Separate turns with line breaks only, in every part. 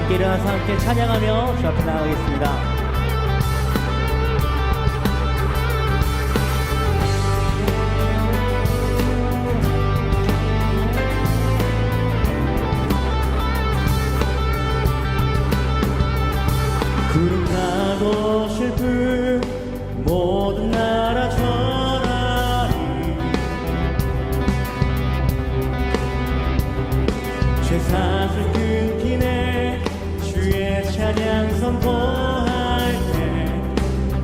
함께 일어나서 함께 찬양하며 주 앞에 나가겠습니다. 구름 나고 슬픈 모든 나라 전하리 죄사슬 끊기네 주의 찬양 선포할 때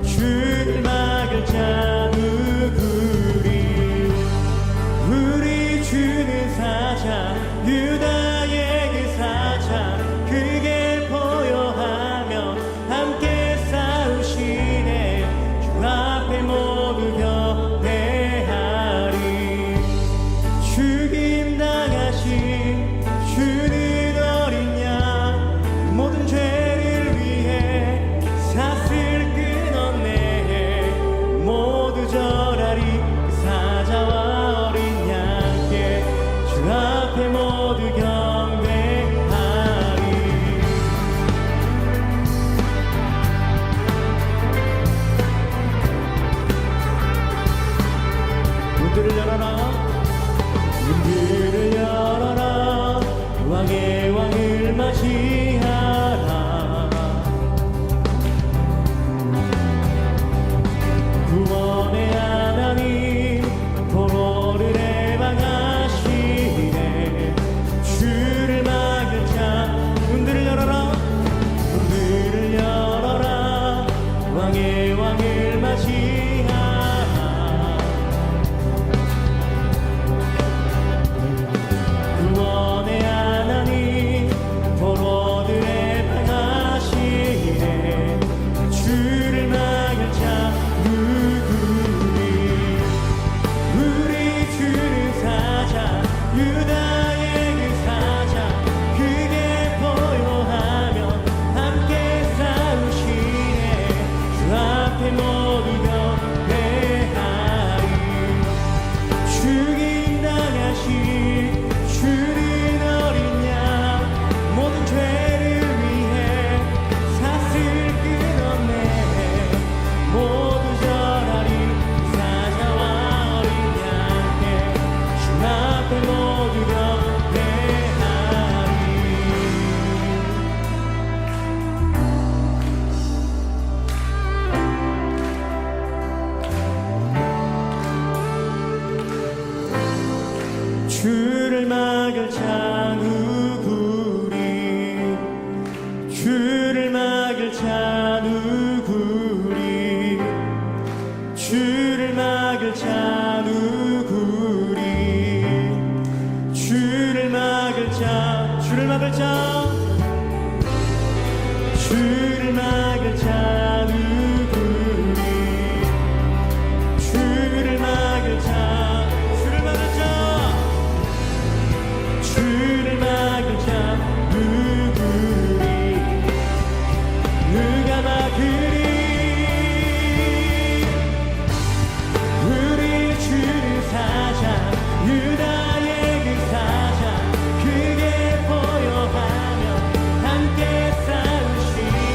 주를 막을 자 누구리 우리 주는 사자 유다의 그 사자 그게 보여하며 함께 싸우시네 주 앞에 모두 경배하리 죽임 당하신 주는 어린 양 모든 죄를 위해 사슬 끊었네 모두 절하리 그 사자와 어린 양께 주 앞에 모두 경배하리 문들을 열어라 문들을 열어라 왕의 왕을 맞이하라 구원의 하나님 포로를 해방하시네 주를 막을 자 문들을 열어라 문들을 열어라 왕의 왕을 맞이하라 구원의 하나님 포로들의 방하시네 주를 막을 자 누구니 우리 주는 사자 유다의 그 사자 그게 보여하며 함께 싸우시네 주 앞에 모두 경배하리 죽임 당하신 주는 어린 양 모든 죄를 위해 사슬 끊었네 모두 절하리 사자와 어린 양께 주 앞에 모두 경배하리 주를 막을 자 누구리 주를 막을 자 누구리 주를 막을 자 누구리 주를 막을 자 주를 막을 자 주를 막을 자 누구리 주를 막을 자 주를 막을 자 주를 막을 자 누구리 누가 막으리 우리 주는 사자 유다의 그 사자 그게 보여하며 함께 싸우시네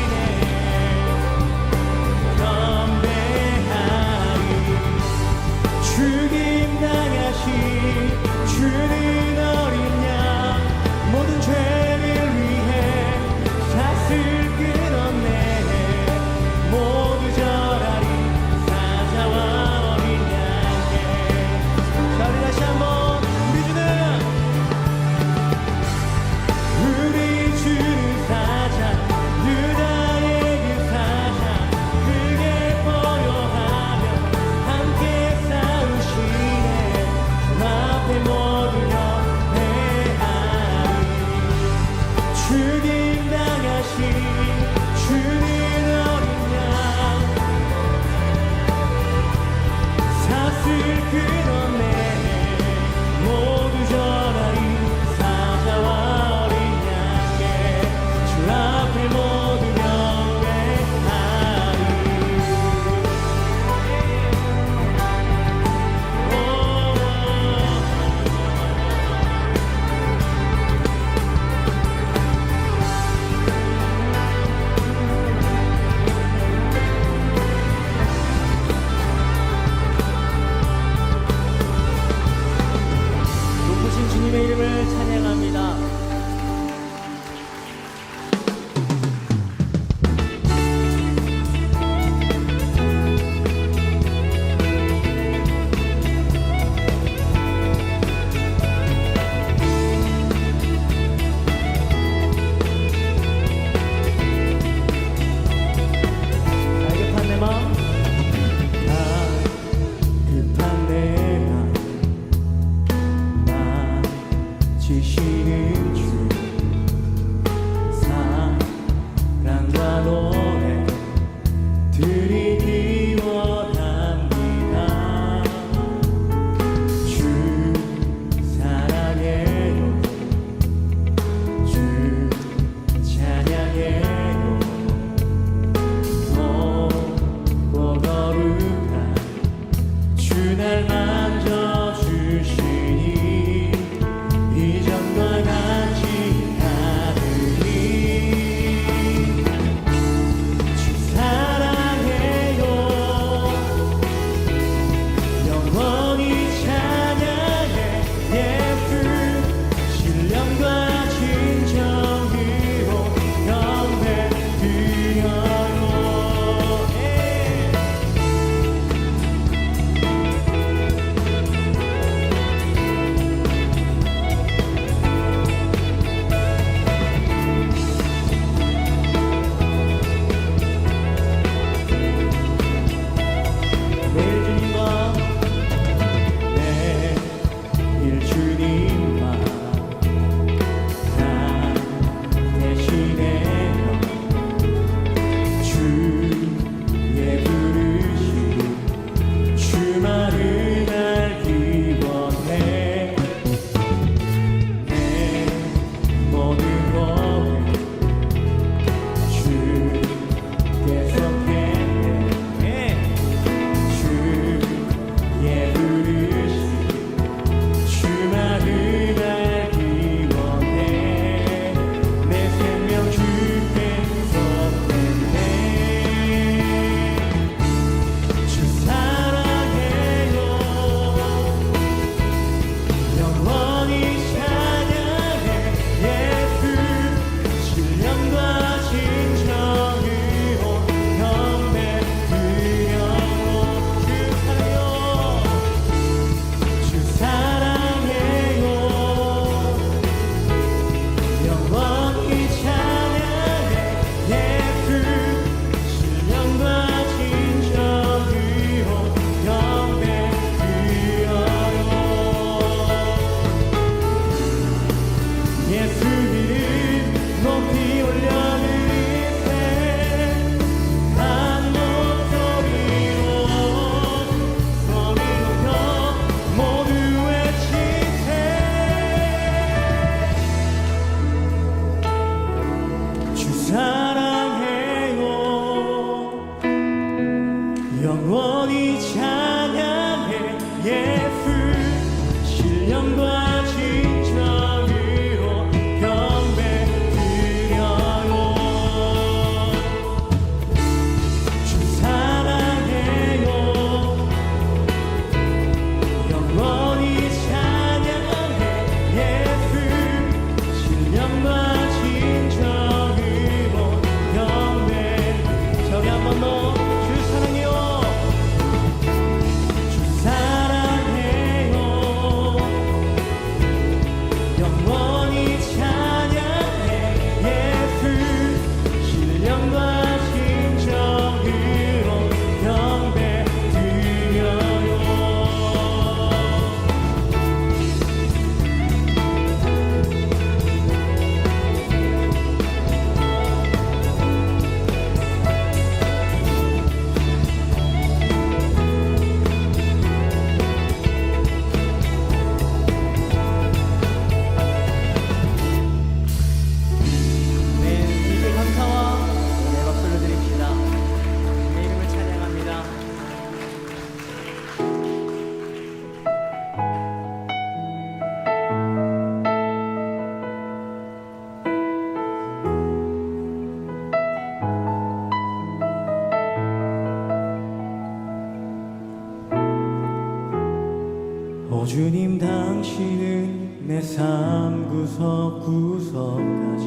주님 당신은 내 삶 구석구석까지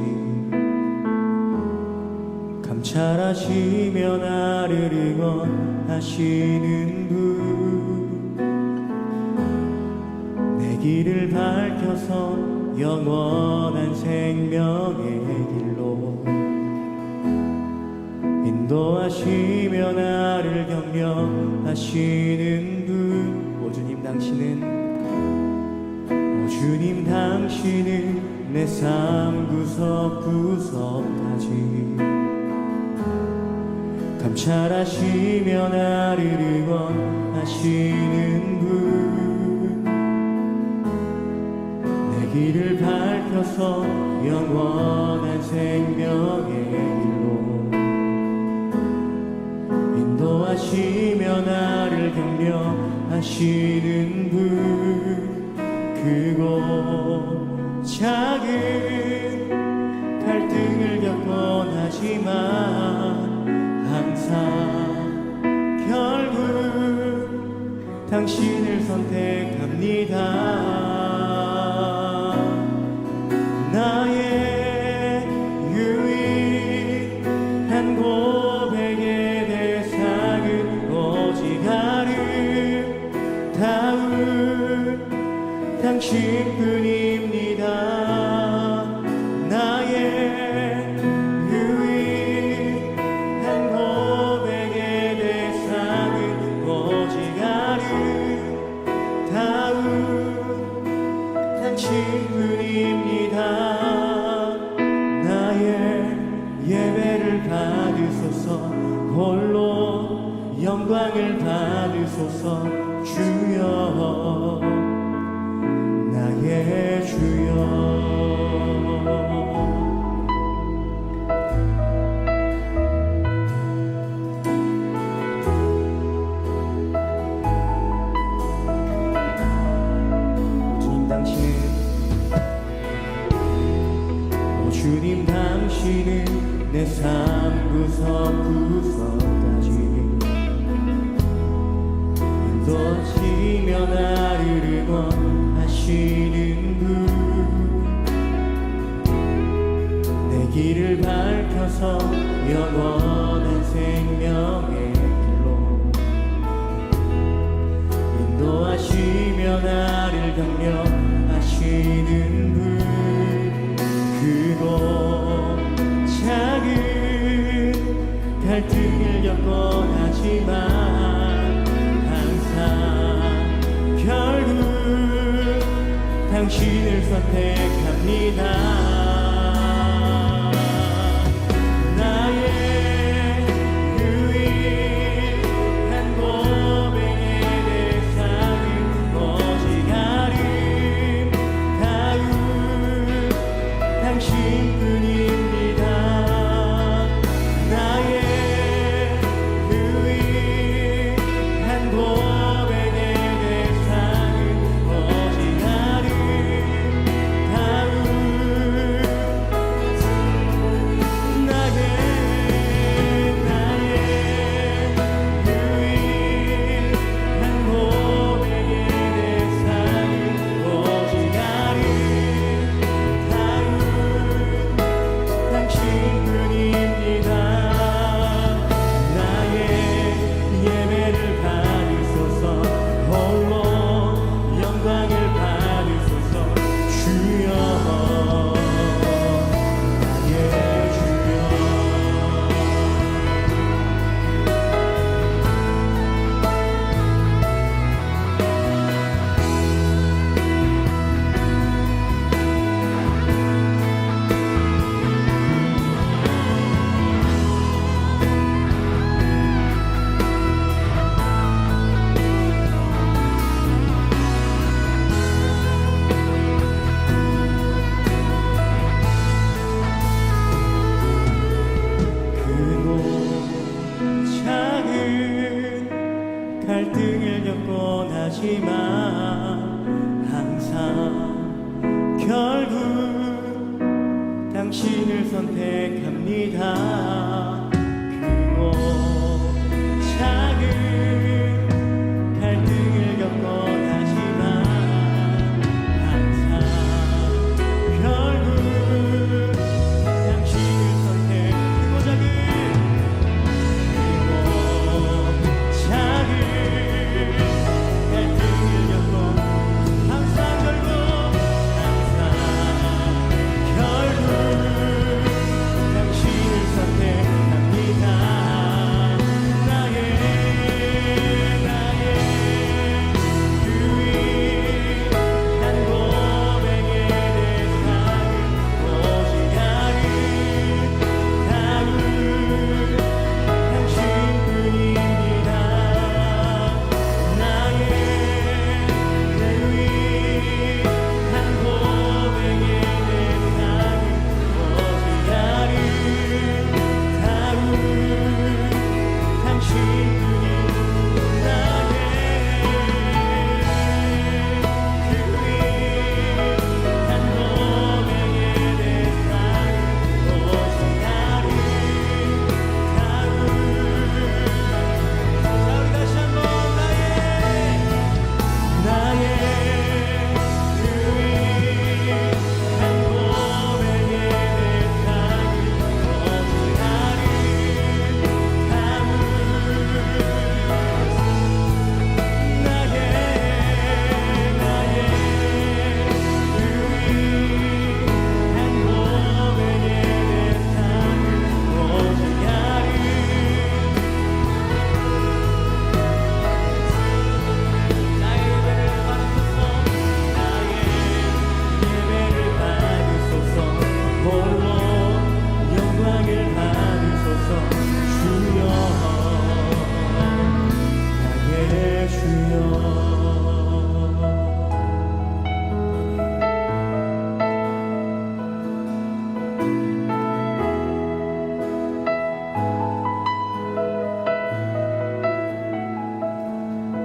감찰하시며 나를 응원하시는 분, 내 길을 밝혀서 영원한 생명의 길로 인도하시며 나를 격려하시는 분. 오 주님 당신은, 오 주님 당신은 내 삶 구석구석까지 감찰하시며 나를 응원하시는 분, 내 길을 밝혀서 영원한 생명의 길로 인도하시며 나를 격려하시는 분. 크고 작은 갈등을 겪곤 하지만 항상 결국 당신을 선택합니다. 나의 유일한 고백의 대상은 오직 아름다운 당신뿐입니다. 나의 유일한 고백의 대상은 오직 아름다운 당신뿐입니다. 나의 예배를 받으소서, 홀로 영광을 받으소서. 주여, 나의 주여. 주님 당신은 내 삶 구석구석까지 인도하시며 나를 응원하시는 분, 내 길을 밝혀서 영원한 생명의 길로 인도하시며 나를 격려하시는 분, 크고 작은 갈등을 겪곤 하지만 항상 결국 당신을 선택합니다. 나의 유일한 고백의 대상은 오직 아름다운 당신뿐입니다. 나의 유일한 고백의 대상은 오직 아름다운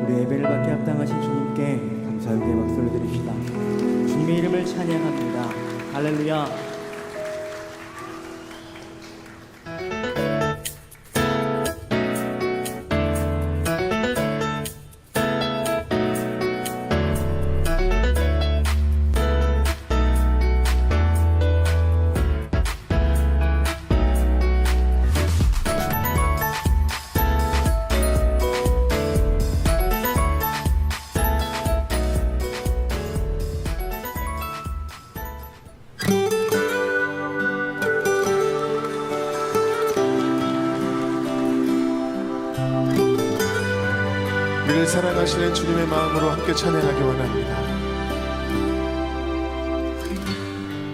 우리 예배를 받게 합당하신 주님께 감사 의의 박수를 드립시다. 주님의 이름을 찬양합니다. 할렐루야.
우리를 사랑하시는 주님의 마음으로 함께 찬양하기 원합니다.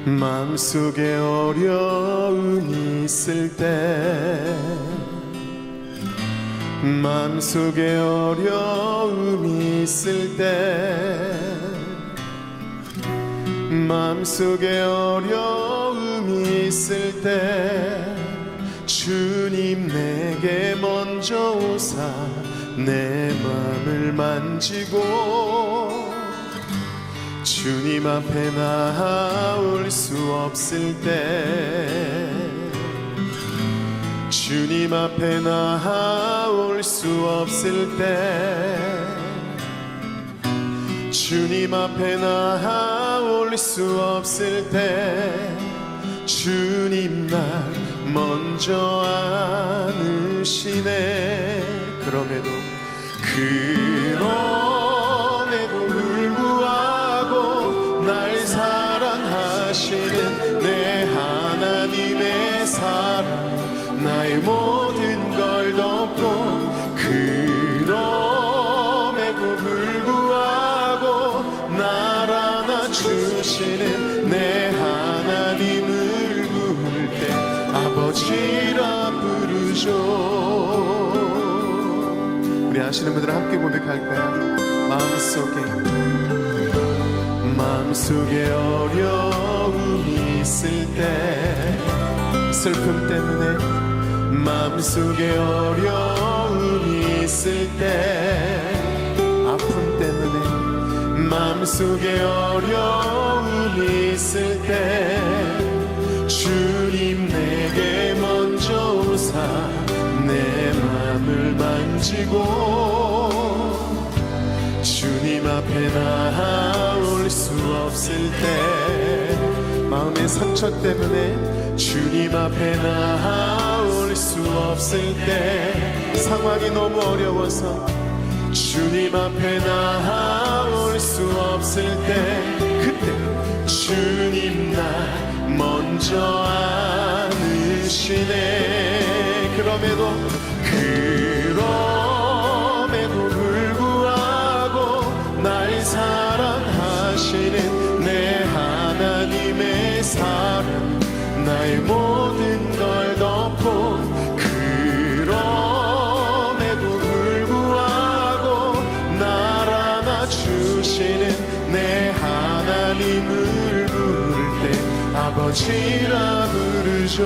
마음속에 어려움이 있을 때, 마음속에 어려움이 있을 때, 마음속에 어려움이 있을 때 주님 내게 먼저 오사 내 맘을 만지고 주님 앞에 나올 수 없을 때, 주님 앞에 나올 수 없을 때, 주님 앞에 나올 수 없을 때 주님 날 먼저 안으시네. 그럼에도 불구하고 날 사랑하시는 내 하나님의 사랑 나의 모든 걸 덮고, 그럼에도 불구하고 날 안아주시는 내 하나님을 부를 때 아버지라 부르죠. 우리 아시는 분들은 함께 고백할까요? 마음속에 어려움이 있을 때, 슬픔 때문에 마음속에 어려움이 있을 때, 아픔 때문에 마음속에 어려움이 있을 때 주님 내게 먼저 오사 내 맘을 만지고 주님 앞에 나올 수 없을 때, 마음의 상처 때문에 주님 앞에 나올 수 없을 때, 상황이 너무 어려워서 주님 앞에 나올 수 없을 때, 그때 주님 날 먼저 안으시네. 그럼에도 불구하고 날 사랑하시는 내 하나님의 사랑 나의 모든 걸 덮고, 그럼에도 불구하고 날 안아주시는 내 하나님을 부를 때 아버지라 부르죠.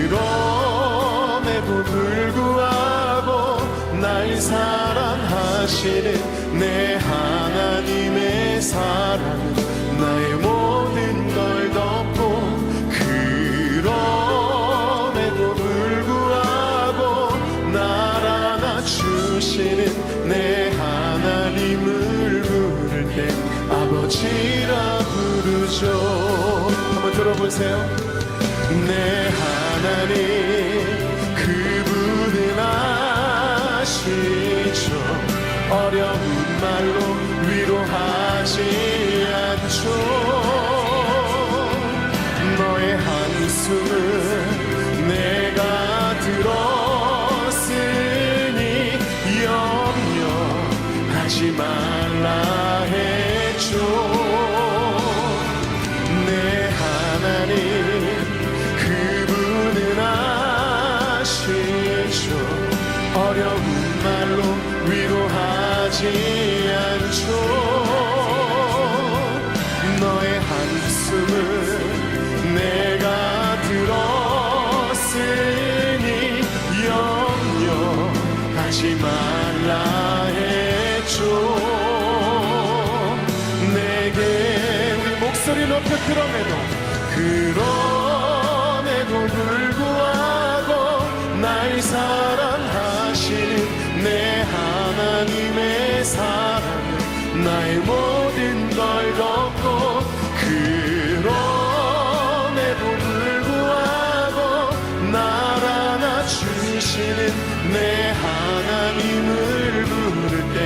그럼에도 불구하고 날 사랑하시는 내 하나님의 사랑은 나의 모든 걸 덮고, 그럼에도 불구하고 날 안아주시는 내 하나님을 부를 때 아버지라 부르죠. 한번 들어보세요. 내 하나님 그분은 아시죠. 어려운 말로 위로하지 않죠. 너의 한숨을 내가 들었으니 염려하지 말라 했죠. 내 하나님 그분은 아시죠. 어려운 말로 위로하지 않죠. 너의 한숨을 내가 들었으니 염려하지 하지 말라 했죠. 내게 우리 목소리 높여 그럼에도 불구하고 날 사랑하시는 내 하나님의 사랑은 나의 모든 걸 덮고 그럼에도 불구하고 날 안아주시는 내 하나님을 부를 때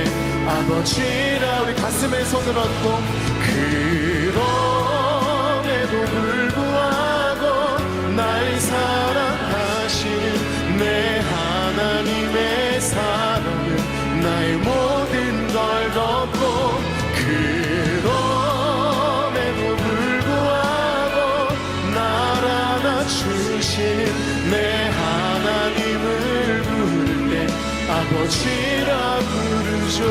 아버지라 우리 가슴에 손을 얹고 그럼에도 불구하고 날 사랑하시는 내 하나님의 사랑은 나의 모든 걸 덮고 그럼에도 불구하고 날 안아주시는 내 하나님을 부를 때 아버지라 부르죠.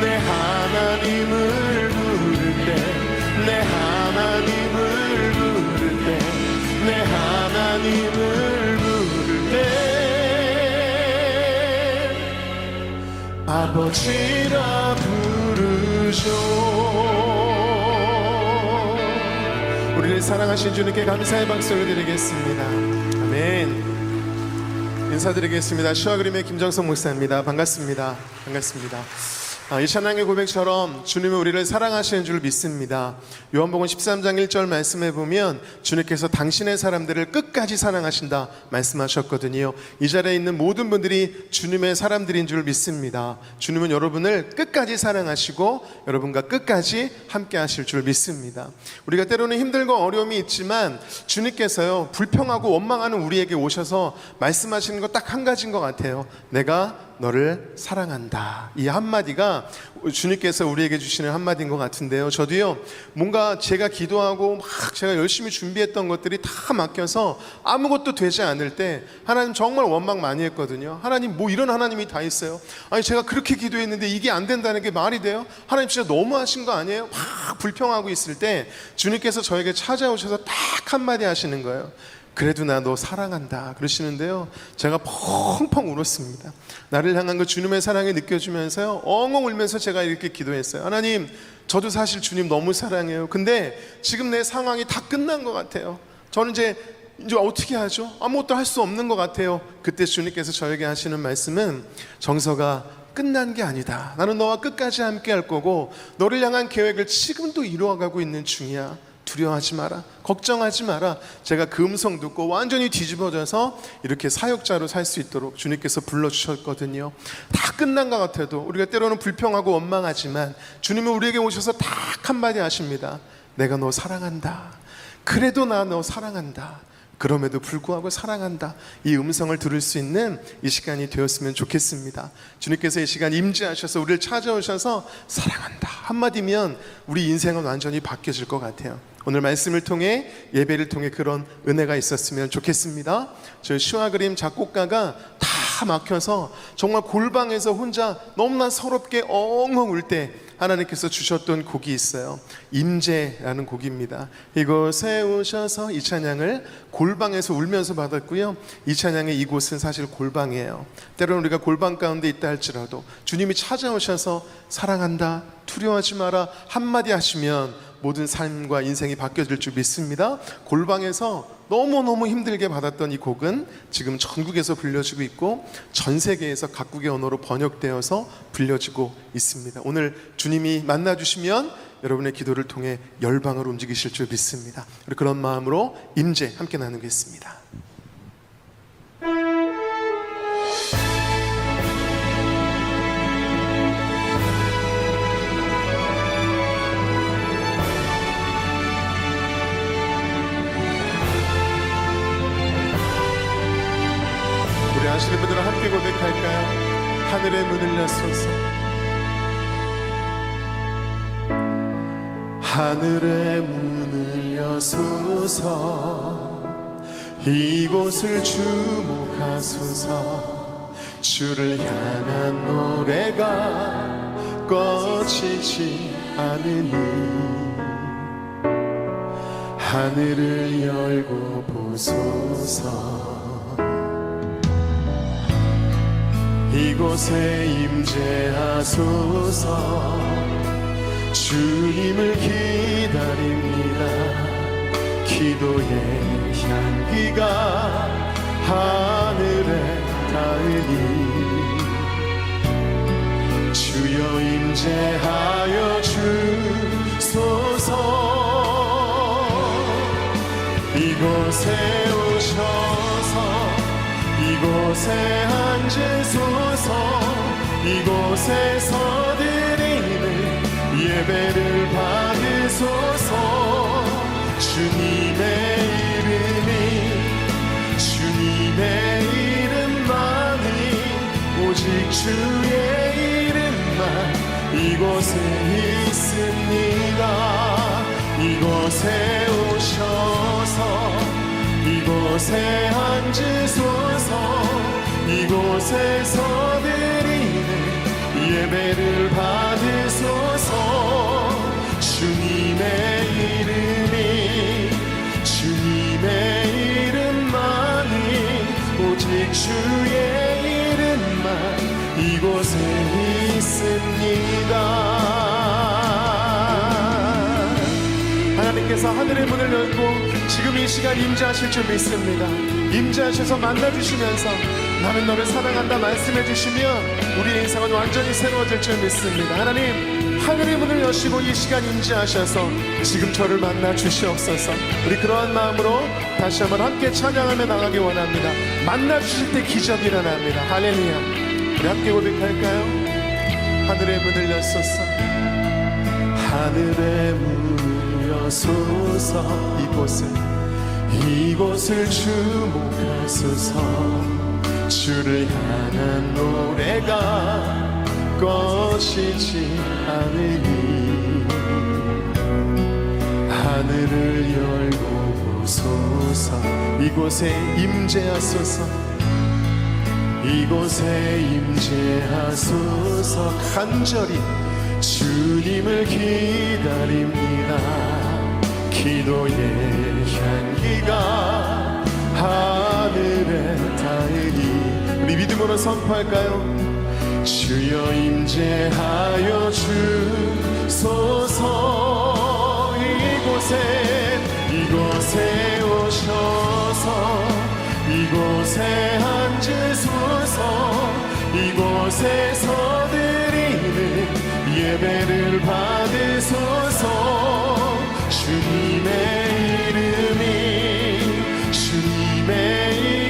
내 하나님을 부를 때 내 하나님을 부를 때 내 하나님을 부를 때 아버지라 부르죠. 우리를 사랑하신 주님께 감사의 박수를 드리겠습니다. 아멘. 인사드리겠습니다. 시와 그림의 김정성 목사입니다. 반갑습니다. 이 찬양의 고백처럼 주님은 우리를 사랑하시는 줄 믿습니다. 요한복음 13장 1절 말씀해 보면 주님께서 당신의 사람들을 끝까지 사랑하신다 말씀하셨거든요. 이 자리에 있는 모든 분들이 주님의 사람들인 줄 믿습니다. 주님은 여러분을 끝까지 사랑하시고 여러분과 끝까지 함께 하실 줄 믿습니다. 우리가 때로는 힘들고 어려움이 있지만 주님께서요 불평하고 원망하는 우리에게 오셔서 말씀하시는 거 딱 한 가지인 것 같아요. 내가 너를 사랑한다. 이 한마디가 주님께서 우리에게 주시는 한마디인 것 같은데요. 저도요 뭔가 제가 기도하고 막 제가 열심히 준비했던 것들이 다 막혀서 아무것도 되지 않을 때 하나님 정말 원망 많이 했거든요. 하나님 뭐 이런 하나님이 다 있어요? 아니 제가 그렇게 기도했는데 이게 안 된다는 게 말이 돼요? 하나님 진짜 너무하신 거 아니에요? 막 불평하고 있을 때 주님께서 저에게 찾아오셔서 딱 한마디 하시는 거예요. 그래도 나 너 사랑한다 그러시는데요, 제가 펑펑 울었습니다. 나를 향한 그 주님의 사랑이 느껴지면서요 엉엉 울면서 제가 이렇게 기도했어요. 하나님 저도 사실 주님 너무 사랑해요. 근데 지금 내 상황이 다 끝난 것 같아요. 저는 이제 어떻게 하죠? 아무것도 할 수 없는 것 같아요. 그때 주님께서 저에게 하시는 말씀은 정서가 끝난 게 아니다. 나는 너와 끝까지 함께 할 거고 너를 향한 계획을 지금도 이루어가고 있는 중이야. 두려워하지 마라, 걱정하지 마라. 제가 그 음성 듣고 완전히 뒤집어져서 이렇게 사역자로 살 수 있도록 주님께서 불러주셨거든요. 다 끝난 것 같아도 우리가 때로는 불평하고 원망하지만 주님은 우리에게 오셔서 딱 한마디 하십니다. 내가 너 사랑한다. 그래도 나 너 사랑한다. 그럼에도 불구하고 사랑한다. 이 음성을 들을 수 있는 이 시간이 되었으면 좋겠습니다. 주님께서 이 시간 임재하셔서 우리를 찾아오셔서 사랑한다 한마디면 우리 인생은 완전히 바뀌어질 것 같아요. 오늘 말씀을 통해 예배를 통해 그런 은혜가 있었으면 좋겠습니다. 저 시와 그림 작곡가가 다 막혀서 정말 골방에서 혼자 너무나 서럽게 엉엉 울 때 하나님께서 주셨던 곡이 있어요. 임재라는 곡입니다. 이곳에 오셔서 이 찬양을 골방에서 울면서 받았고요. 이 찬양의 이곳은 사실 골방이에요. 때로는 우리가 골방 가운데 있다 할지라도 주님이 찾아오셔서 사랑한다, 두려워하지 마라 한마디 하시면 모든 삶과 인생이 바뀌어질 줄 믿습니다. 골방에서 너무너무 힘들게 받았던 이 곡은 지금 전국에서 불려지고 있고 전 세계에서 각국의 언어로 번역되어서 불려지고 있습니다. 오늘 주님이 만나주시면 여러분의 기도를 통해 열방을 움직이실 줄 믿습니다. 우리 그런 마음으로 임재 함께 나누겠습니다. 아시는 분들은 함께 고백할까요? 하늘의 문을 여소서, 하늘의 문을 여소서, 이곳을 주목하소서. 주를 향한 노래가 꺼지지 않으니 하늘을 열고 보소서. 이곳에 임재하소서. 주님을 기다립니다. 기도의 향기가 하늘에 닿으니 주여 임재하여 주소서. 이곳에 오셔서 이곳에 앉으소서. 이곳에서 드리는 예배를 받으소서. 주님의 이름만이 오직 주의 이름만 이곳에 있습니다. 이곳에 오셔서 이곳에 앉으소서. 이곳에서 드리는 예배를 받으소서. 주님의 이름만이 오직 주의 이름만 이곳에 있습니다. 하나님께서 하늘의 문을 열고 지금 이 시간 임재하실 줄 믿습니다. 임재하셔서 만나주시면서 나는 너를 사랑한다 말씀해 주시면 우리의 인생은 완전히 새로워질 줄 믿습니다. 하나님, 하늘의 문을 여시고 이 시간 임재하셔서 지금 저를 만나 주시옵소서. 우리 그러한 마음으로 다시 한번 함께 찬양하며 나가기 원합니다. 만나 주실 때 기적이 일어납니다. 할렐루야. 우리 함께 고백할까요? 하늘의 문을 여소서. 하늘의 문을 여소서. 이곳을 주목하소서. 주를 향한 노래가 꺼지지 않으니 하늘을 열고 오소서. 이곳에 임재하소서. 이곳에 임재하소서. 간절히 주님을 기다립니다. 기도의 향기가 하늘에 닿으니 우리 믿음으로 선포할까요? 주여 임재하여 주소서. 이곳에 오셔서 이곳에 앉으소서. 이곳에서 드리는 예배를 받으소서. 주님의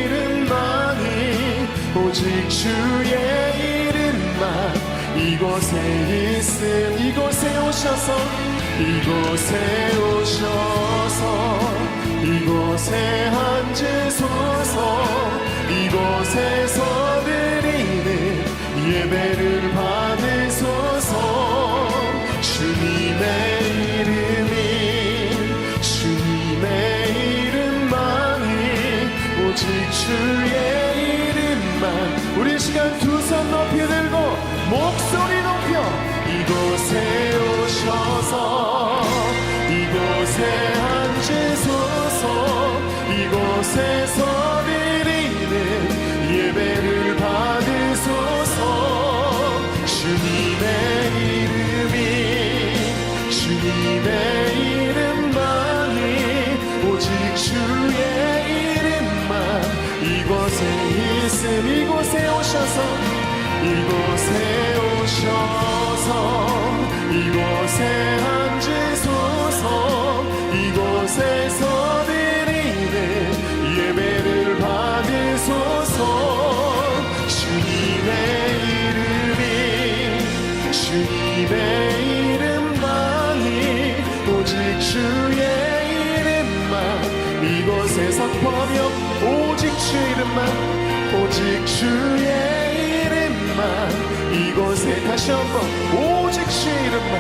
이름만이 오직 주의 이름만 이곳에 있음. 이곳에 오셔서 이곳에 앉으소서. 이곳에서 드리는 예배를 받으소서. 주님의 이름만이 오직 주의 이름만 우리 시간 두 손 높이 들고 목소리 높여 이곳에 오셔서 이곳에 앉으소서. 이곳에서 드리는 예배를 받으소서. 주님의 이름만이 오직 주의 이름만 이곳에 있음. 이곳에 오셔서 이곳에 앉으소서. 이곳에서 드리는 예배를 받으소서. 주님의 이름만이 오직 주의 이름만 이곳에 선포하며 오직 주의 이름만 오직 주의 이름만 이곳에 다시 한번 오직 주의 이름만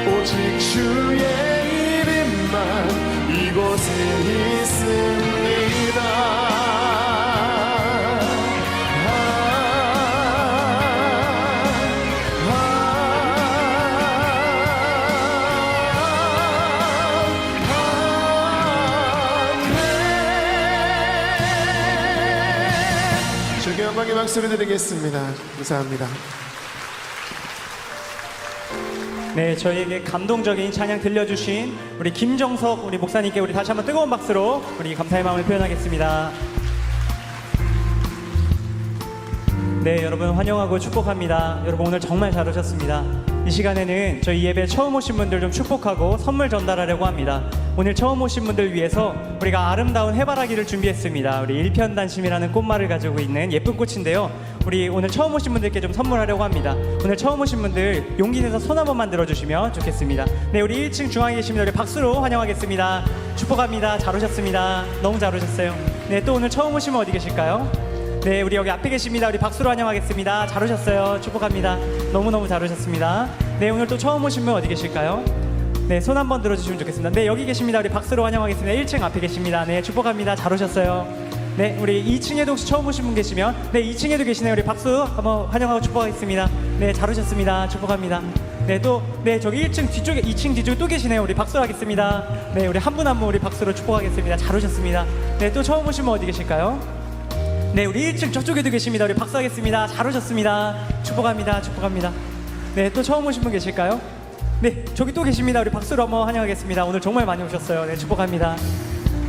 오직 주의 이름만 이곳에 있습니다. 주님께 영광의 박수를 드리겠습니다. 감사합니다.
네, 저희에게 감동적인 찬양 들려주신 우리 김정석 우리 목사님께 우리 다시 한번 뜨거운 박수로 우리 감사의 마음을 표현하겠습니다. 네, 여러분 환영하고 축복합니다. 여러분 오늘 정말 잘 오셨습니다. 이 시간에는 저희 예배 처음 오신 분들 좀 축복하고 선물 전달하려고 합니다. 오늘 처음 오신 분들 위해서 우리가 아름다운 해바라기를 준비했습니다. 우리 일편단심이라는 꽃말을 가지고 있는 예쁜 꽃인데요. 우리 오늘 처음 오신 분들께 좀 선물하려고 합니다. 오늘 처음 오신 분들 용기 내서 손 한 번만 들어주시면 좋겠습니다. 네, 우리 1층 중앙에 계십니다. 우리 박수로 환영하겠습니다. 축복합니다. 잘 오셨습니다. 너무 잘 오셨어요. 네, 또 오늘 처음 오시면 어디 계실까요? 네, 우리 여기 앞에 계십니다. 우리 박수로 환영하겠습니다. 잘 오셨어요. 축복합니다. 너무너무 잘 오셨습니다. 네, 오늘 또 처음 오신 분 어디 계실까요? 네, 손 한번 들어주시면 좋겠습니다. 네, 여기 계십니다. 우리 박수로 환영하겠습니다. 1층 앞에 계십니다. 네, 축복합니다. 잘 오셨어요. 네, 우리 2층에도 혹시 처음 오신 분 계시면 네, 2층에도 계시네요. 우리 박수 한번 환영하고 축복하겠습니다. 네, 잘 오셨습니다. 축복합니다. 네, 또 네, 저기 1층 뒤쪽에 2층 뒤쪽에 또 계시네요. 우리 박수 하겠습니다. 네, 우리 한 분 한 분 우리 박수로 축복하겠습니다. 잘 오셨습니다. 네, 또 처음 오신 분 어디 계실까요? 네, 우리 1층 저쪽에도 계십니다. 우리 박수하겠습니다. 잘 오셨습니다. 축복합니다. 축복합니다. 네, 또 처음 오신 분 계실까요? 네, 저기 또 계십니다. 우리 박수로 한번 환영하겠습니다. 오늘 정말 많이 오셨어요. 네, 축복합니다.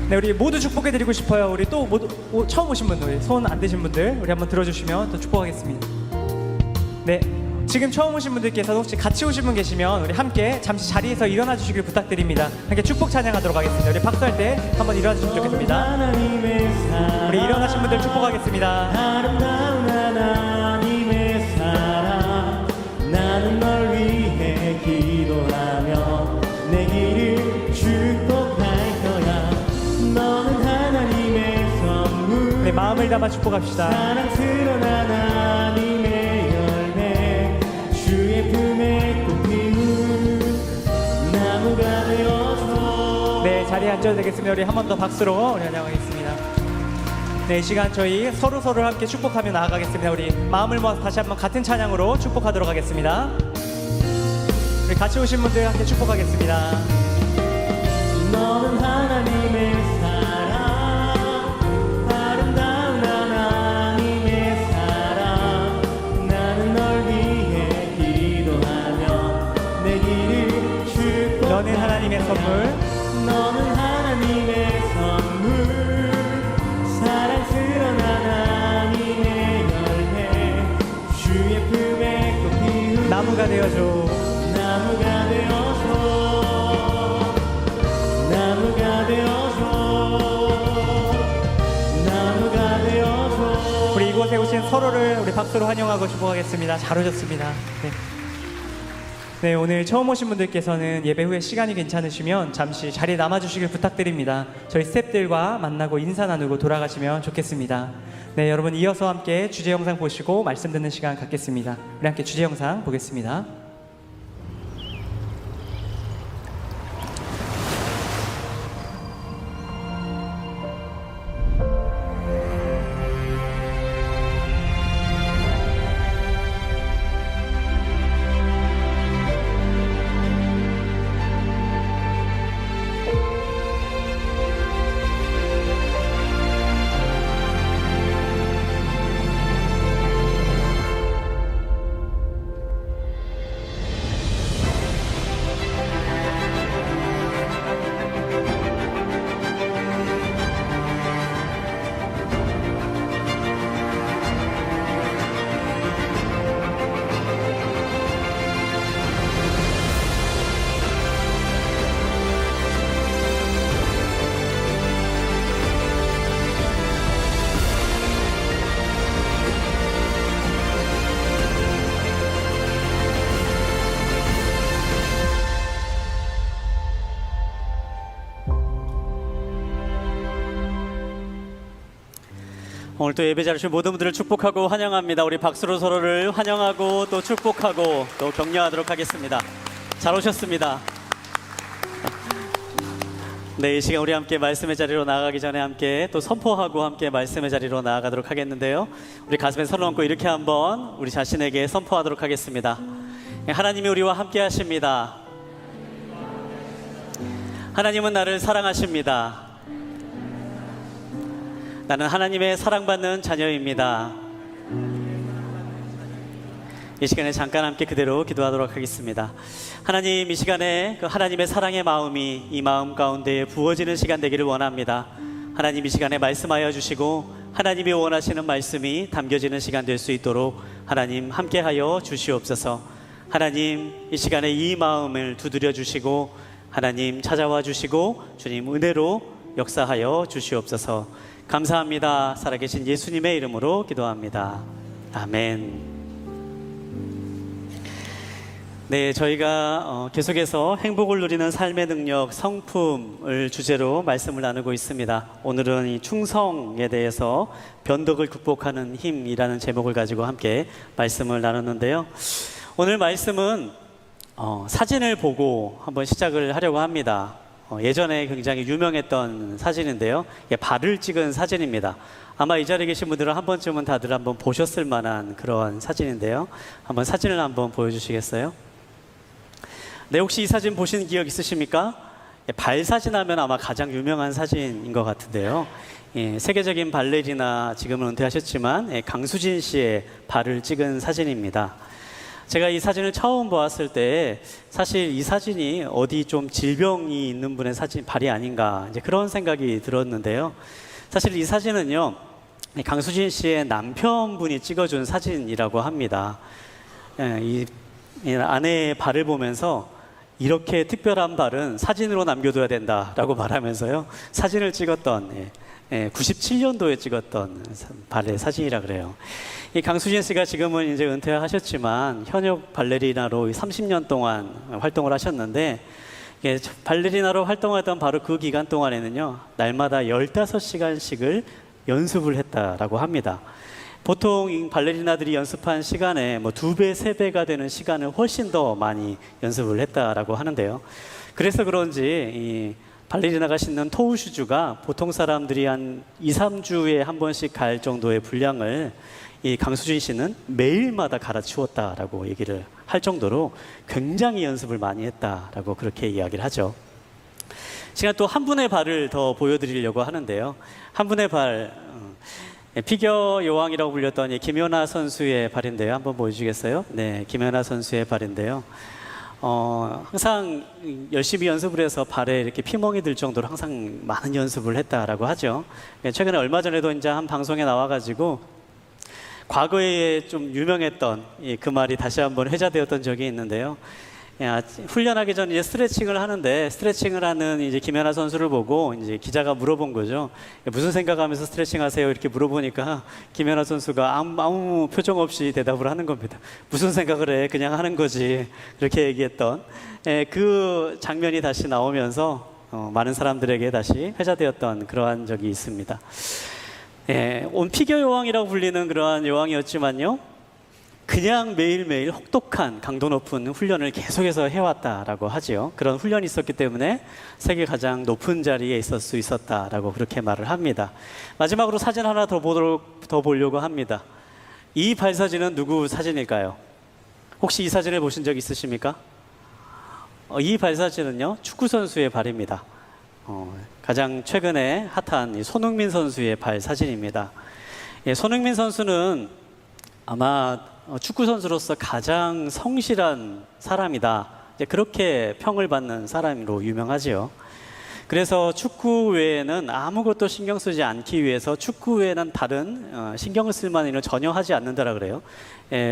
네, 우리 모두 축복해드리고 싶어요. 우리 또 모두 처음 오신 분들, 손 안 대신 분들 우리 한번 들어주시면 또 축복하겠습니다. 네, 지금 처음 오신 분들께서 혹시 같이 오신 분 계시면 우리 함께 잠시 자리에서 일어나 주시길 부탁드립니다. 함께 축복 찬양하도록 하겠습니다. 우리 박수할 때 한번 일어나 주시면 좋겠습니다. 우리 일어나신 분들 축복하겠습니다.
아름다운 하나님의 사랑, 나는 널 위해 기도하며 내 길을 축복할 거야. 너는 하나님의 선물,
네, 마음을 담아 축복합시다.
사랑스러운 하나님의 열매, 주의 품에 꽃 피운 나무가 되어줘.
네, 자리에 앉아도 되겠습니다. 우리 한 번 더 박수로 우리 환영하겠습니다. 네, 이 시간 저희 서로서로 함께 축복하며 나아가겠습니다. 우리 마음을 모아서 다시 한번 같은 찬양으로 축복하도록 하겠습니다. 우리 같이 오신 분들 함께 축복하겠습니다.
너는 하나님의 사랑, 아름다운 하나님의 사랑, 나는 널 위해 기도하며 내 길을 축복하며
너는 하나님의 선물,
너는 하나님의 선물, 사랑스러운 하나님의 열매, 주의 품에 꽃 피운
나무가 되어줘.
나무가 되어줘. 나무가 되어줘. 나무가 되어줘.
우리 이곳에 오신 서로를 우리 박수로 환영하고 축복하겠습니다. 잘 오셨습니다. 네. 네, 오늘 처음 오신 분들께서는 예배 후에 시간이 괜찮으시면 잠시 자리에 남아주시길 부탁드립니다. 저희 스태프들과 만나고 인사 나누고 돌아가시면 좋겠습니다. 네, 여러분 이어서 함께 주제 영상 보시고 말씀 듣는 시간 갖겠습니다. 우리 함께 주제 영상 보겠습니다.
오늘 또 예배 자리신 모든 분들을 축복하고 환영합니다. 우리 박수로 서로를 환영하고 또 축복하고 또 격려하도록 하겠습니다. 잘 오셨습니다. 네, 이 시간 우리 함께 말씀의 자리로 나아가기 전에 함께 또 선포하고 함께 말씀의 자리로 나아가도록 하겠는데요. 우리 가슴에 손을 얹고 이렇게 한번 우리 자신에게 선포하도록 하겠습니다. 하나님이 우리와 함께 하십니다. 하나님은 나를 사랑하십니다. 나는 하나님의 사랑받는 자녀입니다. 이 시간에 잠깐 함께 그대로 기도하도록 하겠습니다. 하나님, 이 시간에 그 하나님의 사랑의 마음이 이 마음 가운데 부어지는 시간 되기를 원합니다. 하나님, 이 시간에 말씀하여 주시고 하나님이 원하시는 말씀이 담겨지는 시간 될 수 있도록 하나님 함께하여 주시옵소서. 하나님, 이 시간에 이 마음을 두드려 주시고 하나님 찾아와 주시고 주님 은혜로 역사하여 주시옵소서. 감사합니다. 살아계신 예수님의 이름으로 기도합니다. 아멘. 네, 저희가 계속해서 행복을 누리는 삶의 능력, 성품을 주제로 말씀을 나누고 있습니다. 오늘은 이 충성에 대해서 변덕을 극복하는 힘이라는 제목을 가지고 함께 말씀을 나눴는데요. 오늘 말씀은 사진을 보고 한번 시작을 하려고 합니다. 예전에 굉장히 유명했던 사진인데요. 발을 찍은 사진입니다. 아마 이 자리에 계신 분들은 한 번쯤은 다들 한번 보셨을 만한 그런 사진인데요. 한번 사진을 한번 보여주시겠어요? 네, 혹시 이 사진 보신 기억 있으십니까? 발 사진 하면 아마 가장 유명한 사진인 것 같은데요. 세계적인 발레리나, 지금은 은퇴하셨지만 강수진 씨의 발을 찍은 사진입니다. 제가 이 사진을 처음 보았을 때 사실 이 사진이 어디 좀 질병이 있는 분의 사진, 발이 아닌가 이제 그런 생각이 들었는데요. 사실 이 사진은요, 강수진 씨의 남편분이 찍어준 사진이라고 합니다. 이 아내의 발을 보면서 이렇게 특별한 발은 사진으로 남겨둬야 된다라고 말하면서요, 사진을 찍었던 97년도에 찍었던 발의 사진이라 그래요. 이 강수진 씨가 지금은 이제 은퇴하셨지만 현역 발레리나로 30년 동안 활동을 하셨는데, 발레리나로 활동하던 바로 그 기간 동안에는요, 날마다 15시간씩을 연습을 했다라고 합니다. 보통 이 발레리나들이 연습한 시간에 뭐 2배, 3배가 되는 시간을 훨씬 더 많이 연습을 했다라고 하는데요. 그래서 그런지 이 발레리나가 신는 토우 슈즈가 보통 사람들이 한 2, 3주에 한 번씩 갈 정도의 분량을 이 강수진 씨는 매일마다 갈아치웠다라고 얘기를 할 정도로 굉장히 연습을 많이 했다라고 그렇게 이야기를 하죠. 제가 또 한 분의 발을 더 보여드리려고 하는데요. 한 분의 발, 피겨 여왕이라고 불렸던 김연아 선수의 발인데요. 한번 보여주시겠어요? 네, 김연아 선수의 발인데요. 항상 열심히 연습을 해서 발에 이렇게 피멍이 들 정도로 항상 많은 연습을 했다라고 하죠. 최근에 얼마 전에도 이제 한 방송에 나와가지고 과거에 좀 유명했던 그 말이 다시 한번 회자되었던 적이 있는데요. 훈련하기 전에 이제 스트레칭을 하는데, 스트레칭을 하는 이제 김연아 선수를 보고 이제 기자가 물어본 거죠. 무슨 생각하면서 스트레칭 하세요? 이렇게 물어보니까 김연아 선수가 아무 표정 없이 대답을 하는 겁니다. 무슨 생각을 해? 그냥 하는 거지. 그렇게 얘기했던 그 장면이 다시 나오면서 많은 사람들에게 다시 회자되었던 그러한 적이 있습니다. 온 피겨 여왕이라고 불리는 그러한 여왕이었지만요, 그냥 매일매일 혹독한 강도 높은 훈련을 계속해서 해왔다라고 하지요. 그런 훈련이 있었기 때문에 세계 가장 높은 자리에 있을 수 있었다라고 그렇게 말을 합니다. 마지막으로 사진 하나 더 보려고 합니다. 이 발 사진은 누구 사진일까요? 혹시 이 사진을 보신 적 있으십니까? 이 발 사진은요, 축구 선수의 발입니다. 가장 최근에 핫한 손흥민 선수의 발 사진입니다. 손흥민 선수는 아마 축구 선수로서 가장 성실한 사람이다, 그렇게 평을 받는 사람으로 유명하지요. 그래서 축구 외에는 아무것도 신경 쓰지 않기 위해서 축구 외에는 다른 신경을 쓸 만한 일을 전혀 하지 않는다라 그래요.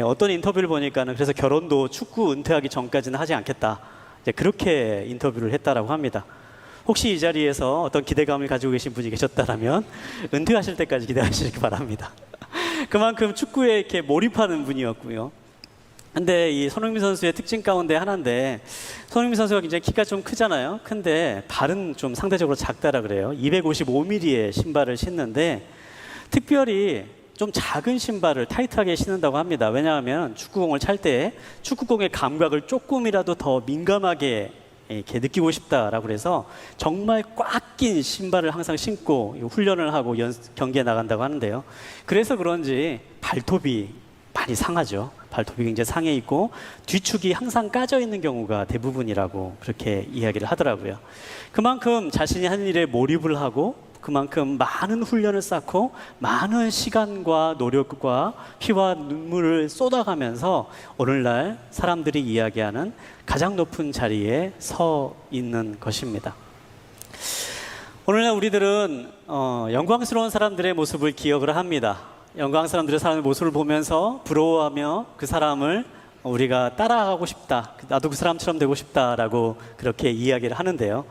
어떤 인터뷰를 보니까는 그래서 결혼도 축구 은퇴하기 전까지는 하지 않겠다, 그렇게 인터뷰를 했다라고 합니다. 혹시 이 자리에서 어떤 기대감을 가지고 계신 분이 계셨다면 은퇴하실 때까지 기대하시기 바랍니다. 그만큼 축구에 이렇게 몰입하는 분이었고요. 근데 이 손흥민 선수의 특징 가운데 하나인데, 손흥민 선수가 굉장히 키가 좀 크잖아요. 근데 발은 좀 상대적으로 작다라 그래요. 255mm의 신발을 신는데 특별히 좀 작은 신발을 타이트하게 신는다고 합니다. 왜냐하면 축구공을 찰 때 축구공의 감각을 조금이라도 더 민감하게 이렇게 느끼고 싶다라고 그래서 정말 꽉 낀 신발을 항상 신고 훈련을 하고 경기에 나간다고 하는데요. 그래서 그런지 발톱이 많이 상하죠. 발톱이 굉장히 상해 있고 뒤축이 항상 까져 있는 경우가 대부분이라고 그렇게 이야기를 하더라고요. 그만큼 자신이 하는 일에 몰입을 하고 그만큼 많은 훈련을 쌓고 많은 시간과 노력과 피와 눈물을 쏟아가면서 오늘날 사람들이 이야기하는 가장 높은 자리에 서 있는 것입니다. 오늘날 우리들은 영광스러운 사람들의 모습을 기억을 합니다. 영광스러운 사람들의 모습을 보면서 부러워하며 그 사람을 우리가 따라가고 싶다, 나도 그 사람처럼 되고 싶다라고 그렇게 이야기를 하는데요.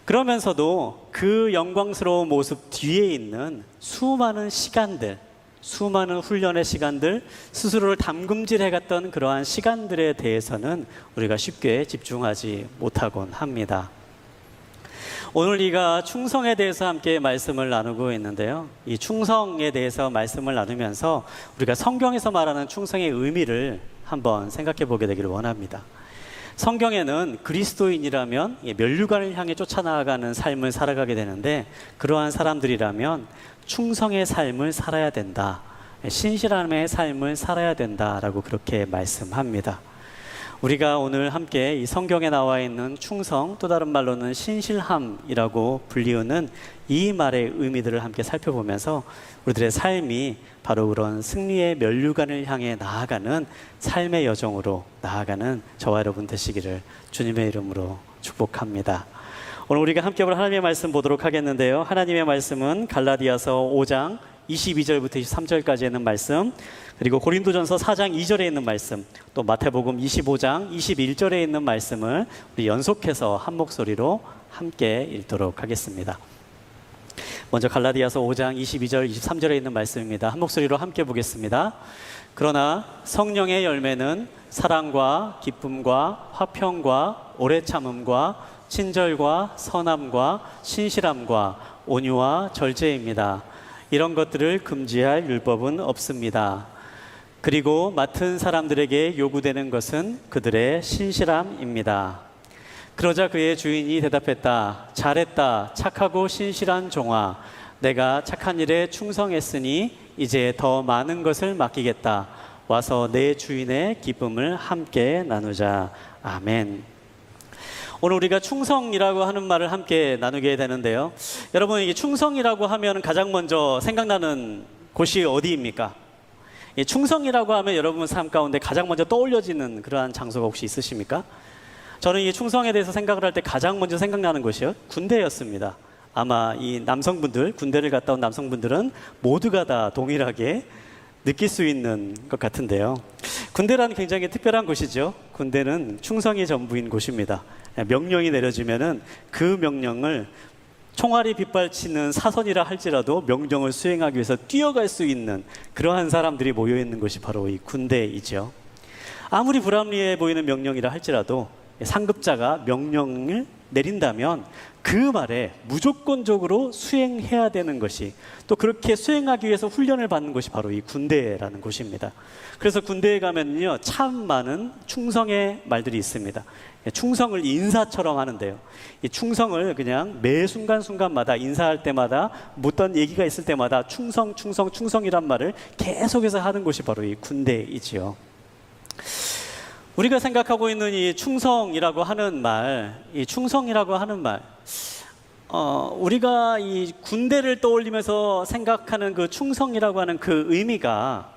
그러면서도 그 영광스러운 모습 뒤에 있는 수많은 시간들, 수많은 훈련의 시간들, 스스로를 담금질해갔던 그러한 시간들에 대해서는 우리가 쉽게 집중하지 못하곤 합니다. 오늘 우리가 충성에 대해서 함께 말씀을 나누고 있는데요. 이 충성에 대해서 말씀을 나누면서 우리가 성경에서 말하는 충성의 의미를 한번 생각해 보게 되기를 원합니다. 성경에는 그리스도인이라면 면류관을 향해 쫓아나가는 삶을 살아가게 되는데, 그러한 사람들이라면 충성의 삶을 살아야 된다, 신실함의 삶을 살아야 된다라고 그렇게 말씀합니다. 우리가 오늘 함께 이 성경에 나와 있는 충성, 또 다른 말로는 신실함이라고 불리우는 이 말의 의미들을 함께 살펴보면서 우리들의 삶이 바로 그런 승리의 면류관을 향해 나아가는 삶의 여정으로 나아가는 저와 여러분 되시기를 주님의 이름으로 축복합니다. 오늘 우리가 함께 볼 하나님의 말씀 보도록 하겠는데요. 하나님의 말씀은 갈라디아서 5장 22절부터 23절까지 있는 말씀, 그리고 고린도전서 4장 2절에 있는 말씀, 또 마태복음 25장 21절에 있는 말씀을 우리 연속해서 한 목소리로 함께 읽도록 하겠습니다. 먼저 갈라디아서 5장 22절 23절에 있는 말씀입니다. 한 목소리로 함께 보겠습니다. 그러나 성령의 열매는 사랑과 기쁨과 화평과 오래 참음과 친절과 선함과 신실함과 온유와 절제입니다. 이런 것들을 금지할 율법은 없습니다. 그리고 맡은 사람들에게 요구되는 것은 그들의 신실함입니다. 그러자 그의 주인이 대답했다. 잘했다. 착하고 신실한 종아. 내가 착한 일에 충성했으니 이제 더 많은 것을 맡기겠다. 와서 내 주인의 기쁨을 함께 나누자. 아멘. 오늘 우리가 충성이라고 하는 말을 함께 나누게 되는데요. 여러분, 이게 충성이라고 하면 가장 먼저 생각나는 곳이 어디입니까? 이 충성이라고 하면 여러분 삶 가운데 가장 먼저 떠올려지는 그러한 장소가 혹시 있으십니까? 저는 이 충성에 대해서 생각을 할 때 가장 먼저 생각나는 곳이요, 군대였습니다. 아마 이 남성분들, 군대를 갔다 온 남성분들은 모두가 다 동일하게 느낄 수 있는 것 같은데요. 군대란 굉장히 특별한 곳이죠. 군대는 충성이 전부인 곳입니다. 명령이 내려지면은 그 명령을 총알이 빗발치는 사선이라 할지라도 명령을 수행하기 위해서 뛰어갈 수 있는 그러한 사람들이 모여있는 곳이 바로 이 군대이죠. 아무리 불합리해 보이는 명령이라 할지라도 상급자가 명령을 내린다면 그 말에 무조건적으로 수행해야 되는 것이, 또 그렇게 수행하기 위해서 훈련을 받는 곳이 바로 이 군대라는 곳입니다. 그래서 군대에 가면요, 참 많은 충성의 말들이 있습니다. 충성을 인사처럼 하는데요, 이 충성을 그냥 매 순간순간마다 인사할 때마다 묻던 얘기가 있을 때마다 충성, 충성, 충성이란 말을 계속해서 하는 곳이 바로 이 군대이지요. 우리가 생각하고 있는 이 충성이라고 하는 말, 이 충성이라고 하는 말, 우리가 이 군대를 떠올리면서 생각하는 그 충성이라고 하는 그 의미가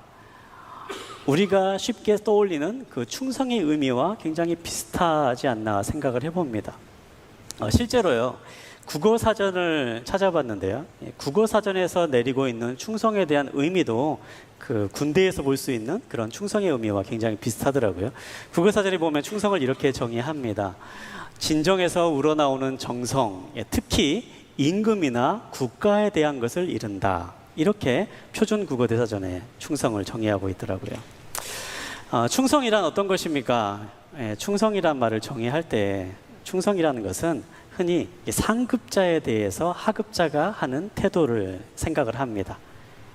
우리가 쉽게 떠올리는 그 충성의 의미와 굉장히 비슷하지 않나 생각을 해봅니다. 실제로요, 국어사전을 찾아봤는데요, 국어사전에서 내리고 있는 충성에 대한 의미도 그 군대에서 볼 수 있는 그런 충성의 의미와 굉장히 비슷하더라고요. 국어사전에 보면 충성을 이렇게 정의합니다. 진정에서 우러나오는 정성, 특히 임금이나 국가에 대한 것을 이른다. 이렇게 표준 국어대사전에 충성을 정의하고 있더라고요. 충성이란 어떤 것입니까? 충성이란 말을 정의할 때 충성이라는 것은 흔히 상급자에 대해서 하급자가 하는 태도를 생각을 합니다.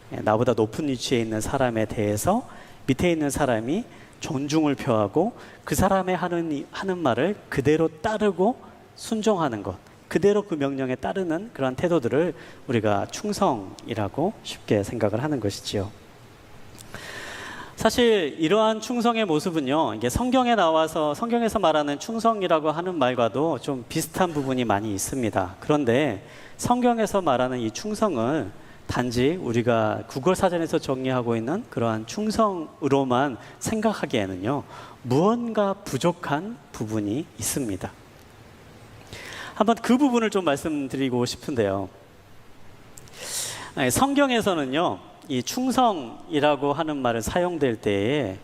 나보다 높은 위치에 있는 사람에 대해서 밑에 있는 사람이 존중을 표하고 그 사람의 하는 말을 그대로 따르고 순종하는 것, 그대로 그 명령에 따르는 그런 태도들을 우리가 충성이라고 쉽게 생각을 하는 것이지요. 사실 이러한 충성의 모습은요, 이게 성경에서 말하는 충성이라고 하는 말과도 좀 비슷한 부분이 많이 있습니다. 그런데 성경에서 말하는 이 충성을 단지 우리가 국어사전에서 정의하고 있는 그러한 충성으로만 생각하기에는요, 무언가 부족한 부분이 있습니다. 한번 그 부분을 좀 말씀드리고 싶은데요. 성경에서는요, 이 충성이라고 하는 말을 사용될 때에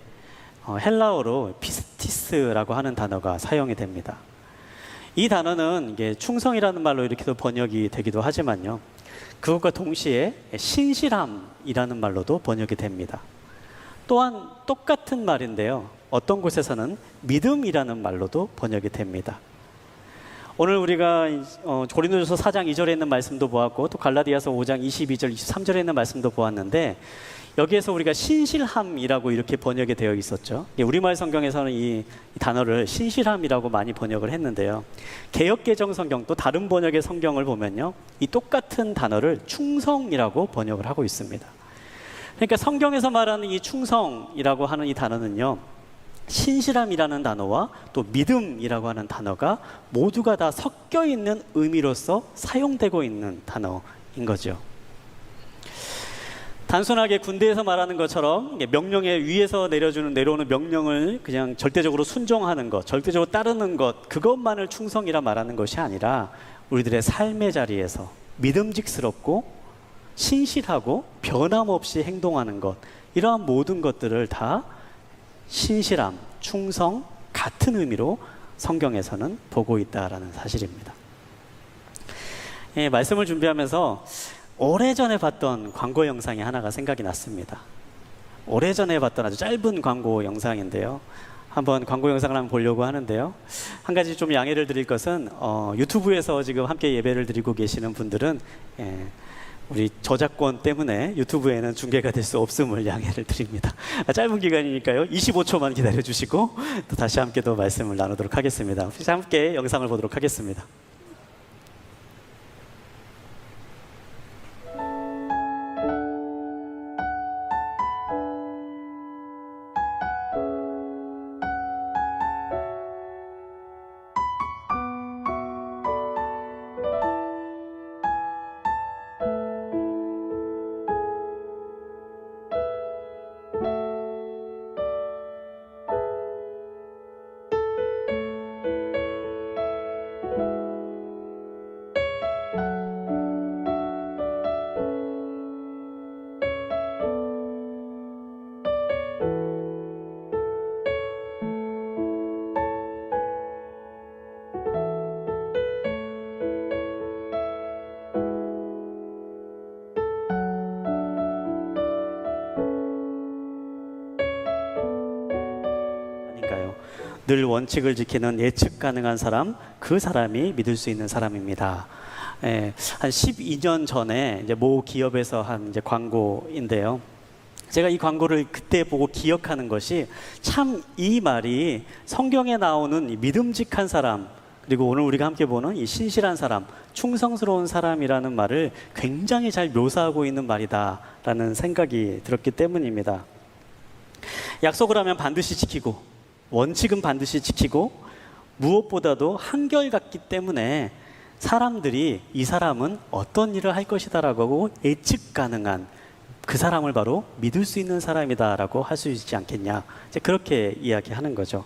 헬라어로 피스티스라고 하는 단어가 사용이 됩니다. 이 단어는 이게 충성이라는 말로 이렇게도 번역이 되기도 하지만요, 그것과 동시에 신실함이라는 말로도 번역이 됩니다. 또한 똑같은 말인데요, 어떤 곳에서는 믿음이라는 말로도 번역이 됩니다. 오늘 우리가 고린도전서 4장 2절에 있는 말씀도 보았고, 또 갈라디아서 5장 22절 23절에 있는 말씀도 보았는데, 여기에서 우리가 신실함이라고 이렇게 번역이 되어 있었죠. 우리말 성경에서는 이 단어를 신실함이라고 많이 번역을 했는데요, 개역개정 성경 또 다른 번역의 성경을 보면요, 이 똑같은 단어를 충성이라고 번역을 하고 있습니다. 그러니까 성경에서 말하는 이 충성이라고 하는 이 단어는요, 신실함이라는 단어와 또 믿음이라고 하는 단어가 모두가 다 섞여 있는 의미로서 사용되고 있는 단어인 거죠. 단순하게 군대에서 말하는 것처럼 명령에 위에서 내려오는 명령을 그냥 절대적으로 순종하는 것, 절대적으로 따르는 것, 그것만을 충성이라 말하는 것이 아니라 우리들의 삶의 자리에서 믿음직스럽고 신실하고 변함없이 행동하는 것, 이러한 모든 것들을 다 신실함, 충성, 같은 의미로 성경에서는 보고 있다라는 사실입니다. 말씀을 준비하면서 오래전에 봤던 광고 영상이 하나가 생각이 났습니다. 오래전에 봤던 아주 짧은 광고 영상인데요, 한번 광고 영상을 한번 보려고 하는데요, 한 가지 좀 양해를 드릴 것은 유튜브에서 지금 함께 예배를 드리고 계시는 분들은 우리 저작권 때문에 유튜브에는 중계가 될 수 없음을 양해를 드립니다. 짧은 기간이니까요, 25초만 기다려주시고 또 다시 함께 또 말씀을 나누도록 하겠습니다. 함께 영상을 보도록 하겠습니다. 늘 원칙을 지키는 예측 가능한 사람, 그 사람이 믿을 수 있는 사람입니다. 한 12년 전에 이제 모 기업에서 한 이제 광고인데요, 제가 이 광고를 그때 보고 기억하는 것이 참 이 말이 성경에 나오는 이 믿음직한 사람, 그리고 오늘 우리가 함께 보는 이 신실한 사람, 충성스러운 사람이라는 말을 굉장히 잘 묘사하고 있는 말이다라는 생각이 들었기 때문입니다. 약속을 하면 반드시 지키고, 원칙은 반드시 지키고, 무엇보다도 한결같기 때문에 사람들이 이 사람은 어떤 일을 할 것이다라고 예측 가능한 그 사람을 바로 믿을 수 있는 사람이다라고 할 수 있지 않겠냐, 이제 그렇게 이야기하는 거죠.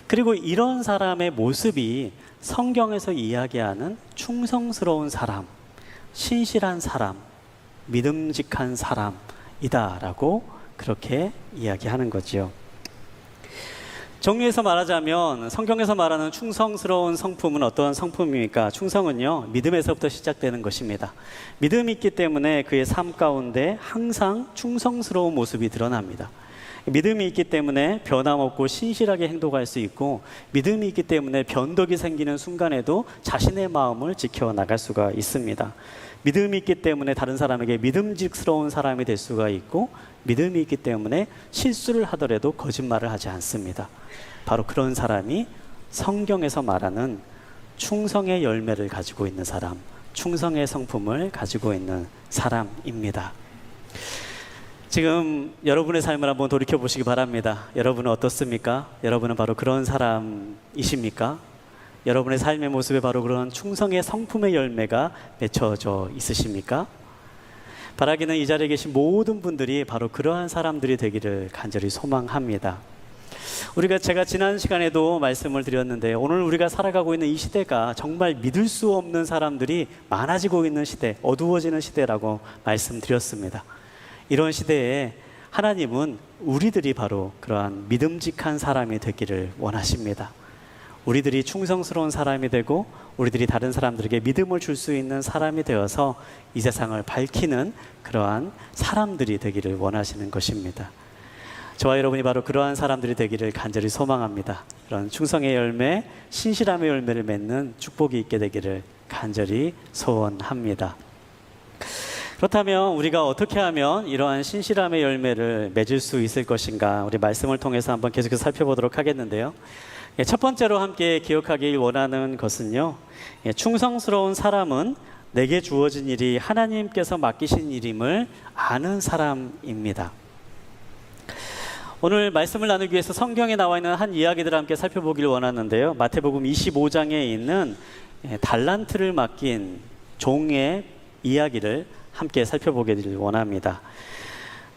그리고 이런 사람의 모습이 성경에서 이야기하는 충성스러운 사람, 신실한 사람, 믿음직한 사람이다라고 그렇게 이야기하는 거지요. 정리해서 말하자면 성경에서 말하는 충성스러운 성품은 어떠한 성품입니까? 충성은요, 믿음에서부터 시작되는 것입니다. 믿음이 있기 때문에 그의 삶 가운데 항상 충성스러운 모습이 드러납니다. 믿음이 있기 때문에 변함없고 신실하게 행동할 수 있고, 믿음이 있기 때문에 변덕이 생기는 순간에도 자신의 마음을 지켜나갈 수가 있습니다. 믿음이 있기 때문에 다른 사람에게 믿음직스러운 사람이 될 수가 있고, 믿음이 있기 때문에 실수를 하더라도 거짓말을 하지 않습니다. 바로 그런 사람이 성경에서 말하는 충성의 열매를 가지고 있는 사람, 충성의 성품을 가지고 있는 사람입니다. 지금 여러분의 삶을 한번 돌이켜 보시기 바랍니다. 여러분은 어떻습니까? 여러분은 바로 그런 사람이십니까? 여러분의 삶의 모습에 바로 그런 충성의 성품의 열매가 맺혀져 있으십니까? 바라기는 이 자리에 계신 모든 분들이 바로 그러한 사람들이 되기를 간절히 소망합니다. 제가 지난 시간에도 말씀을 드렸는데, 오늘 우리가 살아가고 있는 이 시대가 정말 믿을 수 없는 사람들이 많아지고 있는 시대, 어두워지는 시대라고 말씀드렸습니다. 이런 시대에 하나님은 우리들이 바로 그러한 믿음직한 사람이 되기를 원하십니다. 우리들이 충성스러운 사람이 되고 우리들이 다른 사람들에게 믿음을 줄 수 있는 사람이 되어서 이 세상을 밝히는 그러한 사람들이 되기를 원하시는 것입니다. 저와 여러분이 바로 그러한 사람들이 되기를 간절히 소망합니다. 그런 충성의 열매, 신실함의 열매를 맺는 축복이 있게 되기를 간절히 소원합니다. 그렇다면 우리가 어떻게 하면 이러한 신실함의 열매를 맺을 수 있을 것인가, 우리 말씀을 통해서 한번 계속해서 살펴보도록 하겠는데요. 첫 번째로 함께 기억하길 원하는 것은요, 충성스러운 사람은 내게 주어진 일이 하나님께서 맡기신 일임을 아는 사람입니다. 오늘 말씀을 나누기 위해서 성경에 나와 있는 한 이야기들을 함께 살펴보길 원하는데요. 마태복음 25장에 있는 달란트를 맡긴 종의 이야기를 함께 살펴보기를 원합니다.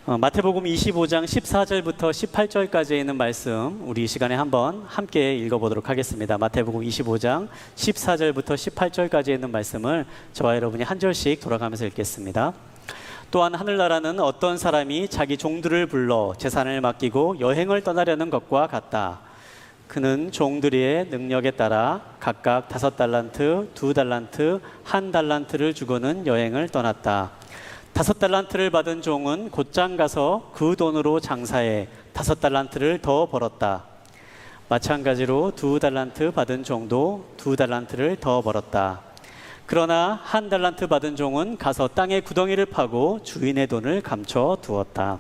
마태복음 25장 14절부터 18절까지에 있는 말씀, 우리 이 시간에 한번 함께 읽어보도록 하겠습니다. 마태복음 25장 14절부터 18절까지에 있는 말씀을 저와 여러분이 한 절씩 돌아가면서 읽겠습니다. 또한 하늘나라는 어떤 사람이 자기 종들을 불러 재산을 맡기고 여행을 떠나려는 것과 같다. 그는 종들의 능력에 따라 각각 5달란트, 2달란트, 1달란트를 주고는 여행을 떠났다. 5달란트를 받은 종은 곧장 가서 그 돈으로 장사해 5달란트를 더 벌었다. 마찬가지로 2달란트 받은 종도 2달란트를 더 벌었다. 그러나 1달란트 받은 종은 가서 땅에 구덩이를 파고 주인의 돈을 감춰 두었다.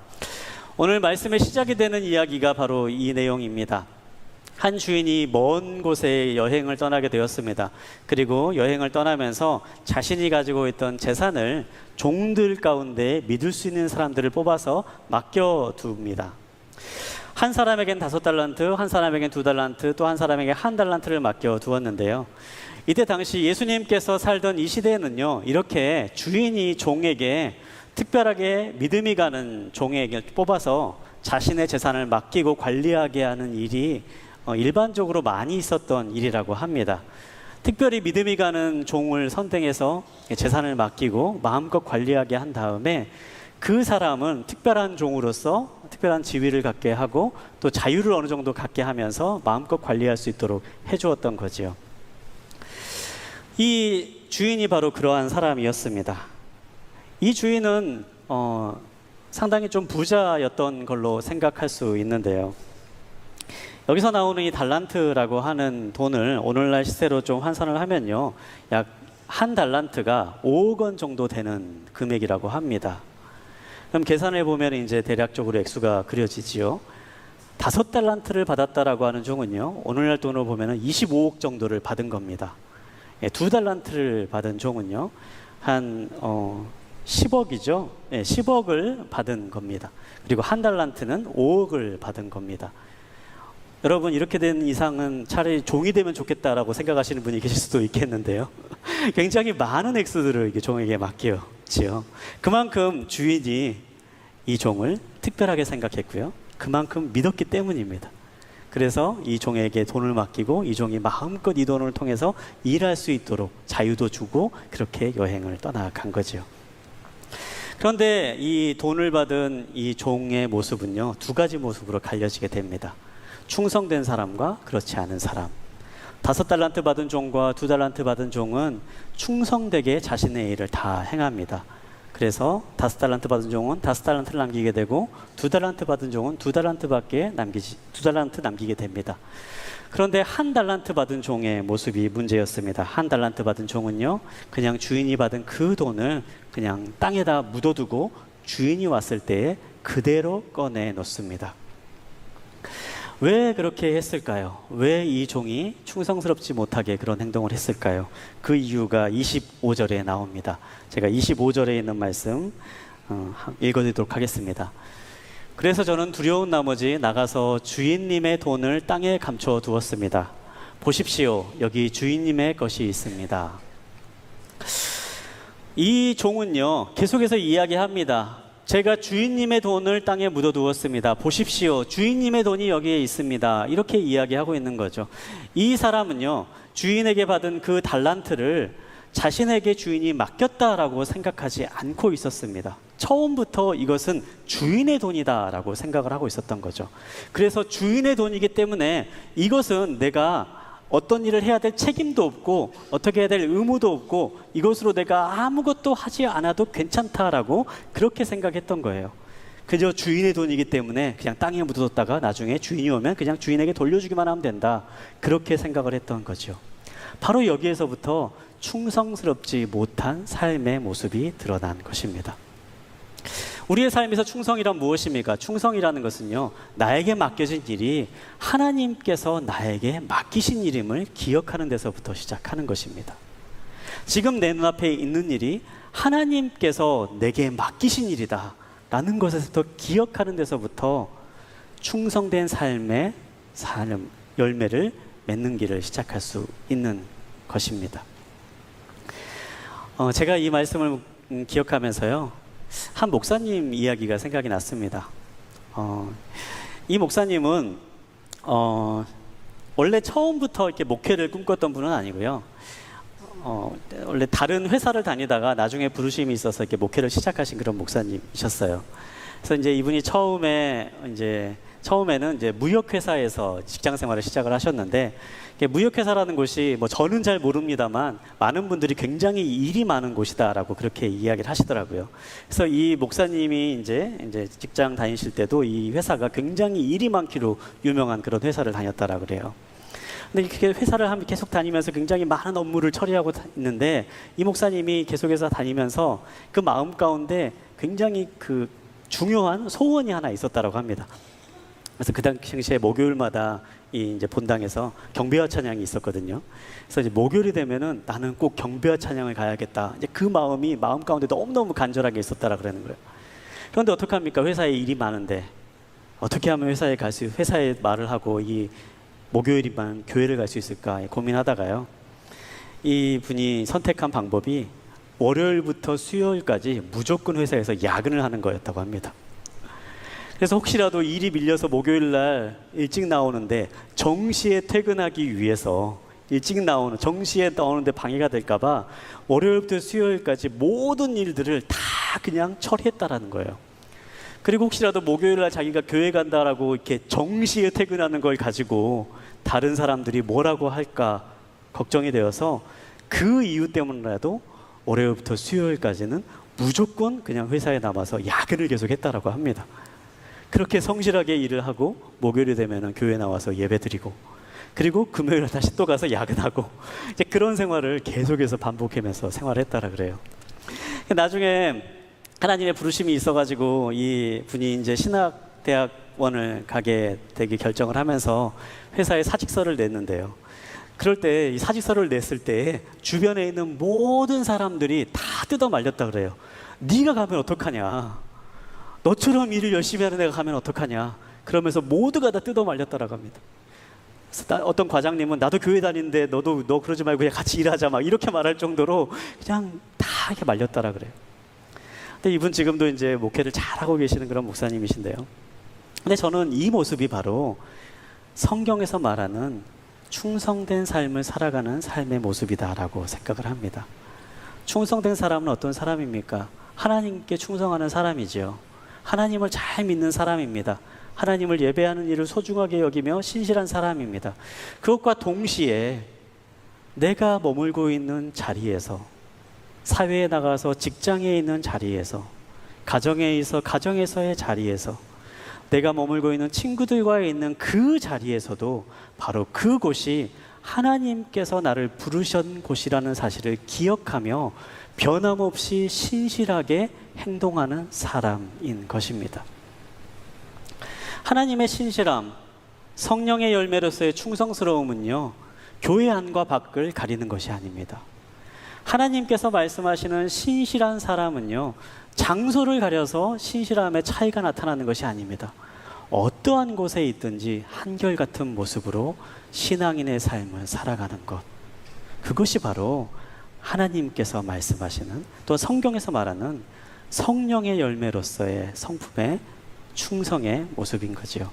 오늘 말씀의 시작이 되는 이야기가 바로 이 내용입니다. 한 주인이 먼 곳에 여행을 떠나게 되었습니다. 그리고 여행을 떠나면서 자신이 가지고 있던 재산을 종들 가운데 믿을 수 있는 사람들을 뽑아서 맡겨둡니다. 한 사람에겐 5달란트, 한 사람에겐 2달란트, 또 한 사람에게 1달란트를 맡겨두었는데요. 이때 당시 예수님께서 살던 이 시대에는요, 이렇게 주인이 종에게 특별하게 믿음이 가는 종에게 뽑아서 자신의 재산을 맡기고 관리하게 하는 일이 일반적으로 많이 있었던 일이라고 합니다. 특별히 믿음이 가는 종을 선택해서 재산을 맡기고 마음껏 관리하게 한 다음에 그 사람은 특별한 종으로서 특별한 지위를 갖게 하고 또 자유를 어느 정도 갖게 하면서 마음껏 관리할 수 있도록 해주었던 거지요. 이 주인이 바로 그러한 사람이었습니다. 이 주인은 상당히 좀 부자였던 걸로 생각할 수 있는데요. 여기서 나오는 이 달란트라고 하는 돈을 오늘날 시세로 좀 환산을 하면요, 약 1달란트가 5억 원 정도 되는 금액이라고 합니다. 그럼 계산해 보면 이제 대략적으로 액수가 그려지지요. 5달란트를 받았다라고 하는 종은요, 오늘날 돈으로 보면 25억 정도를 받은 겁니다. 2달란트를 받은 종은요, 한 10억이죠. 10억을 받은 겁니다. 그리고 1달란트는 5억을 받은 겁니다. 여러분, 이렇게 된 이상은 차라리 종이 되면 좋겠다라고 생각하시는 분이 계실 수도 있겠는데요. 굉장히 많은 액수들을 이게 종에게 맡겼지요. 그만큼 주인이 이 종을 특별하게 생각했고요. 그만큼 믿었기 때문입니다. 그래서 이 종에게 돈을 맡기고 이 종이 마음껏 이 돈을 통해서 일할 수 있도록 자유도 주고 그렇게 여행을 떠나간 거죠. 그런데 이 돈을 받은 이 종의 모습은요, 2가지 모습으로 갈려지게 됩니다. 충성된 사람과 그렇지 않은 사람. 5달란트 받은 종과 2달란트 받은 종은 충성되게 자신의 일을 다 행합니다. 그래서 5달란트 받은 종은 5달란트를 남기게 되고 2달란트 받은 종은 2달란트 남기게 됩니다. 그런데 1달란트 받은 종의 모습이 문제였습니다. 1달란트 받은 종은요, 그냥 주인이 받은 그 돈을 그냥 땅에다 묻어두고 주인이 왔을 때 그대로 꺼내 놓습니다. 왜 그렇게 했을까요? 왜 이 종이 충성스럽지 못하게 그런 행동을 했을까요? 그 이유가 25절에 나옵니다. 제가 25절에 있는 말씀 읽어드리도록 하겠습니다. 그래서 저는 두려운 나머지 나가서 주인님의 돈을 땅에 감춰 두었습니다. 보십시오. 여기 주인님의 것이 있습니다. 이 종은요, 계속해서 이야기합니다. 제가 주인님의 돈을 땅에 묻어두었습니다. 보십시오. 주인님의 돈이 여기에 있습니다. 이렇게 이야기하고 있는 거죠. 이 사람은요, 주인에게 받은 그 달란트를 자신에게 주인이 맡겼다라고 생각하지 않고 있었습니다. 처음부터 이것은 주인의 돈이다라고 생각을 하고 있었던 거죠. 그래서 주인의 돈이기 때문에 이것은 내가 어떤 일을 해야 될 책임도 없고 어떻게 해야 될 의무도 없고 이것으로 내가 아무것도 하지 않아도 괜찮다라고 그렇게 생각했던 거예요. 그저 주인의 돈이기 때문에 그냥 땅에 묻어뒀다가 나중에 주인이 오면 그냥 주인에게 돌려주기만 하면 된다. 그렇게 생각을 했던 거죠. 바로 여기에서부터 충성스럽지 못한 삶의 모습이 드러난 것입니다. 우리의 삶에서 충성이란 무엇입니까? 충성이라는 것은요, 나에게 맡겨진 일이 하나님께서 나에게 맡기신 일임을 기억하는 데서부터 시작하는 것입니다. 지금 내 눈앞에 있는 일이 하나님께서 내게 맡기신 일이다 라는 것에서부터 기억하는 데서부터 충성된 삶의 열매를 맺는 길을 시작할 수 있는 것입니다. 제가 이 말씀을 기억하면서요, 한 목사님 이야기가 생각이 났습니다. 이 목사님은 원래 처음부터 이렇게 목회를 꿈꿨던 분은 아니고요. 원래 다른 회사를 다니다가 나중에 부르심이 있어서 이렇게 목회를 시작하신 그런 목사님이셨어요. 그래서 이제 이분이 처음에는 이제 무역회사에서 직장 생활을 시작을 하셨는데, 무역회사라는 곳이 뭐 저는 잘 모릅니다만 많은 분들이 굉장히 일이 많은 곳이다라고 그렇게 이야기를 하시더라고요. 그래서 이 목사님이 이제 직장 다니실 때도 이 회사가 굉장히 일이 많기로 유명한 그런 회사를 다녔다라 그래요. 근데 이렇게 회사를 계속 다니면서 굉장히 많은 업무를 처리하고 있는데, 이 목사님이 계속해서 다니면서 그 마음 가운데 굉장히 그 중요한 소원이 하나 있었다라고 합니다. 그래서 그 당시에 목요일마다 이제 본당에서 경배와 찬양이 있었거든요. 그래서 이제 목요일이 되면은 나는 꼭 경배와 찬양을 가야겠다. 이제 그 마음이 마음 가운데 너무너무 간절하게 있었다라 그러는 거예요. 그런데 어떡합니까? 회사에 일이 많은데 어떻게 하면 회사에 말을 하고 이 목요일이만 교회를 갈 수 있을까 고민하다가요, 이 분이 선택한 방법이 월요일부터 수요일까지 무조건 회사에서 야근을 하는 거였다고 합니다. 그래서 혹시라도 일이 밀려서 목요일 날 일찍 나오는데 정시에 퇴근하기 위해서 정시에 나오는데 방해가 될까봐 월요일부터 수요일까지 모든 일들을 다 그냥 처리했다라는 거예요. 그리고 혹시라도 목요일 날 자기가 교회 간다라고 이렇게 정시에 퇴근하는 걸 가지고 다른 사람들이 뭐라고 할까 걱정이 되어서 그 이유 때문이라도 월요일부터 수요일까지는 무조건 그냥 회사에 남아서 야근을 계속했다라고 합니다. 그렇게 성실하게 일을 하고 목요일이 되면 교회 나와서 예배드리고, 그리고 금요일에 다시 또 가서 야근하고, 이제 그런 생활을 계속해서 반복하면서 생활했다라 그래요. 나중에 하나님의 부르심이 있어가지고 이 분이 이제 신학대학원을 가게 되기 결정을 하면서 회사에 사직서를 냈는데요. 그럴 때 이 사직서를 냈을 때 주변에 있는 모든 사람들이 다 뜯어 말렸다 그래요. 네가 가면 어떡하냐? 너처럼 일을 열심히 하는 애가 가면 어떡하냐? 그러면서 모두가 다 뜯어 말렸다라고 합니다. 그래서 어떤 과장님은 나도 교회 다니는데 너 그러지 말고 그냥 같이 일하자 막 이렇게 말할 정도로 그냥 다 이렇게 말렸다라 그래요. 근데 이분 지금도 이제 목회를 잘하고 계시는 그런 목사님이신데요. 근데 저는 이 모습이 바로 성경에서 말하는 충성된 삶을 살아가는 삶의 모습이다라고 생각을 합니다. 충성된 사람은 어떤 사람입니까? 하나님께 충성하는 사람이죠. 하나님을 잘 믿는 사람입니다. 하나님을 예배하는 일을 소중하게 여기며 신실한 사람입니다. 그것과 동시에 내가 머물고 있는 자리에서, 사회에 나가서 직장에 있는 자리에서, 가정에서의 자리에서, 내가 머물고 있는 친구들과 있는 그 자리에서도 바로 그곳이 하나님께서 나를 부르신 곳이라는 사실을 기억하며 변함없이 신실하게 행동하는 사람인 것입니다. 하나님의 신실함, 성령의 열매로서의 충성스러움은요, 교회 안과 밖을 가리는 것이 아닙니다. 하나님께서 말씀하시는 신실한 사람은요, 장소를 가려서 신실함의 차이가 나타나는 것이 아닙니다. 어떠한 곳에 있든지 한결같은 모습으로 신앙인의 삶을 살아가는 것, 그것이 바로 하나님께서 말씀하시는, 또 성경에서 말하는 성령의 열매로서의 성품의 충성의 모습인 거지요.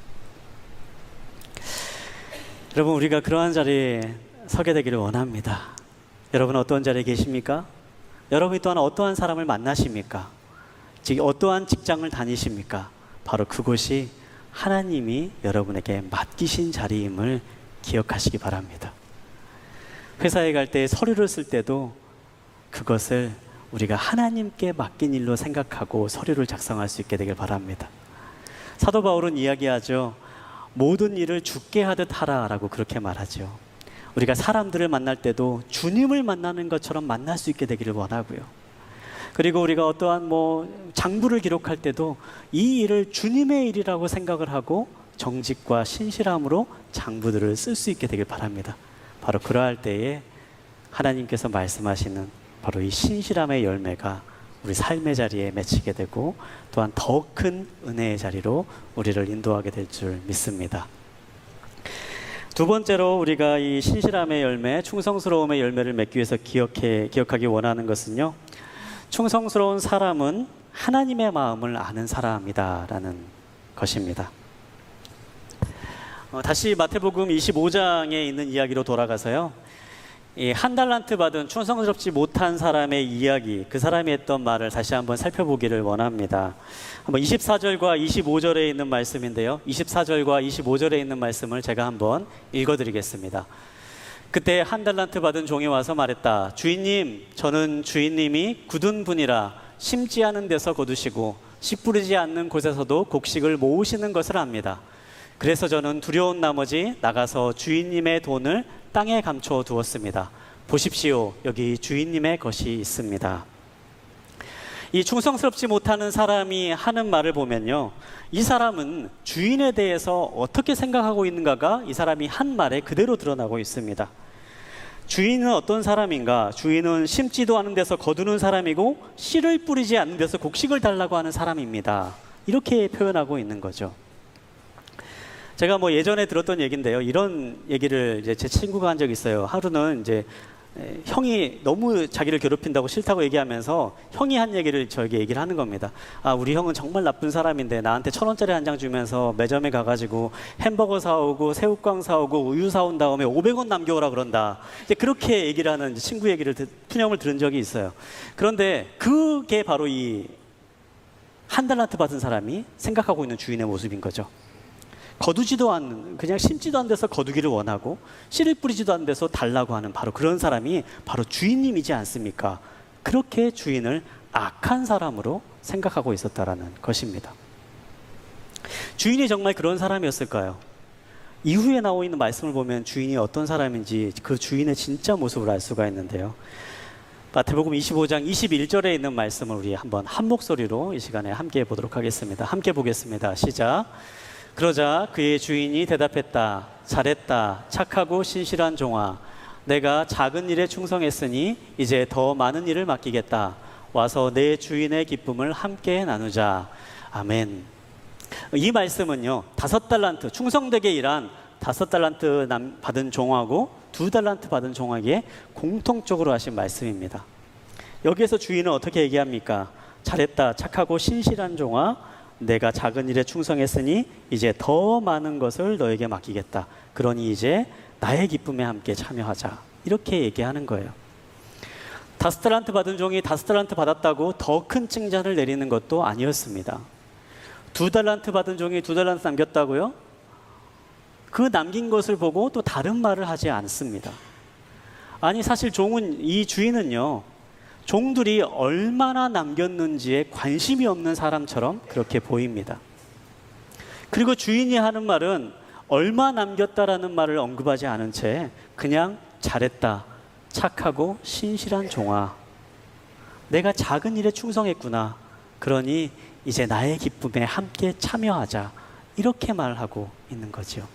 여러분, 우리가 그러한 자리에 서게 되기를 원합니다. 여러분, 어떤 자리에 계십니까? 여러분이 또한 어떠한 사람을 만나십니까? 즉 어떠한 직장을 다니십니까? 바로 그곳이 하나님이 여러분에게 맡기신 자리임을 기억하시기 바랍니다. 회사에 갈 때 서류를 쓸 때도 그것을 우리가 하나님께 맡긴 일로 생각하고 서류를 작성할 수 있게 되길 바랍니다. 사도 바울은 이야기하죠. 모든 일을 주께 하듯 하라라고 그렇게 말하죠. 우리가 사람들을 만날 때도 주님을 만나는 것처럼 만날 수 있게 되기를 원하고요. 그리고 우리가 어떠한 장부를 기록할 때도 이 일을 주님의 일이라고 생각을 하고 정직과 신실함으로 장부들을 쓸 수 있게 되길 바랍니다. 바로 그러할 때에 하나님께서 말씀하시는 바로 이 신실함의 열매가 우리 삶의 자리에 맺히게 되고 또한 더 큰 은혜의 자리로 우리를 인도하게 될 줄 믿습니다. 두 번째로 우리가 이 신실함의 열매, 충성스러움의 열매를 맺기 위해서 기억하기 원하는 것은요, 충성스러운 사람은 하나님의 마음을 아는 사람이다라는 것입니다. 다시 마태복음 25장에 있는 이야기로 돌아가서요, 이 한 달란트 받은 충성스럽지 못한 사람의 이야기, 그 사람이 했던 말을 다시 한번 살펴보기를 원합니다. 한번 24절과 25절에 있는 말씀인데요, 24절과 25절에 있는 말씀을 제가 한번 읽어드리겠습니다. 그때 한 달란트 받은 종이 와서 말했다. 주인님, 저는 주인님이 굳은 분이라 심지 않은 데서 거두시고 씨 뿌리지 않는 곳에서도 곡식을 모으시는 것을 압니다. 그래서 저는 두려운 나머지 나가서 주인님의 돈을 땅에 감춰 두었습니다. 보십시오, 여기 주인님의 것이 있습니다. 이 충성스럽지 못하는 사람이 하는 말을 보면요, 이 사람은 주인에 대해서 어떻게 생각하고 있는가가 이 사람이 한 말에 그대로 드러나고 있습니다. 주인은 어떤 사람인가? 주인은 심지도 않은 데서 거두는 사람이고 씨를 뿌리지 않는 데서 곡식을 달라고 하는 사람입니다. 이렇게 표현하고 있는 거죠. 제가 예전에 들었던 얘기인데요, 이런 얘기를 이제 제 친구가 한 적이 있어요. 하루는 이제 형이 너무 자기를 괴롭힌다고 싫다고 얘기하면서 형이 한 얘기를 저에게 얘기를 하는 겁니다. 아, 우리 형은 정말 나쁜 사람인데 나한테 1,000원짜리 한 장 주면서 매점에 가가지고 햄버거 사오고 새우깡 사오고 우유 사온 다음에 500원 남겨오라 그런다. 이제 그렇게 얘기를 하는 친구 얘기를 푸념을 들은 적이 있어요. 그런데 그게 바로 이 한 달란트 받은 사람이 생각하고 있는 주인의 모습인 거죠. 거두지도 않는, 그냥 심지도 않은 데서 거두기를 원하고 씨를 뿌리지도 않은 데서 달라고 하는 바로 그런 사람이 바로 주인님이지 않습니까? 그렇게 주인을 악한 사람으로 생각하고 있었다라는 것입니다. 주인이 정말 그런 사람이었을까요? 이후에 나오고 있는 말씀을 보면 주인이 어떤 사람인지 그 주인의 진짜 모습을 알 수가 있는데요, 마태복음 25장 21절에 있는 말씀을 우리 한번 한 목소리로 이 시간에 함께 보도록 하겠습니다. 함께 보겠습니다. 시작. 그러자 그의 주인이 대답했다. 잘했다. 착하고 신실한 종아. 내가 작은 일에 충성했으니 이제 더 많은 일을 맡기겠다. 와서 내 주인의 기쁨을 함께 나누자. 아멘. 이 말씀은요, 5달란트, 충성되게 일한 5달란트 받은 종하고 2달란트 받은 종에게 공통적으로 하신 말씀입니다. 여기에서 주인은 어떻게 얘기합니까? 잘했다. 착하고 신실한 종아. 내가 작은 일에 충성했으니 이제 더 많은 것을 너에게 맡기겠다. 그러니 이제 나의 기쁨에 함께 참여하자. 이렇게 얘기하는 거예요. 5달란트 받은 종이 5달란트 받았다고 더 큰 칭찬을 내리는 것도 아니었습니다. 2달란트 받은 종이 2달란트 남겼다고요? 그 남긴 것을 보고 또 다른 말을 하지 않습니다. 아니, 사실 이 주인은요, 종들이 얼마나 남겼는지에 관심이 없는 사람처럼 그렇게 보입니다. 그리고 주인이 하는 말은 얼마 남겼다라는 말을 언급하지 않은 채 그냥 잘했다, 착하고 신실한 종아, 내가 작은 일에 충성했구나, 그러니 이제 나의 기쁨에 함께 참여하자, 이렇게 말하고 있는 거죠.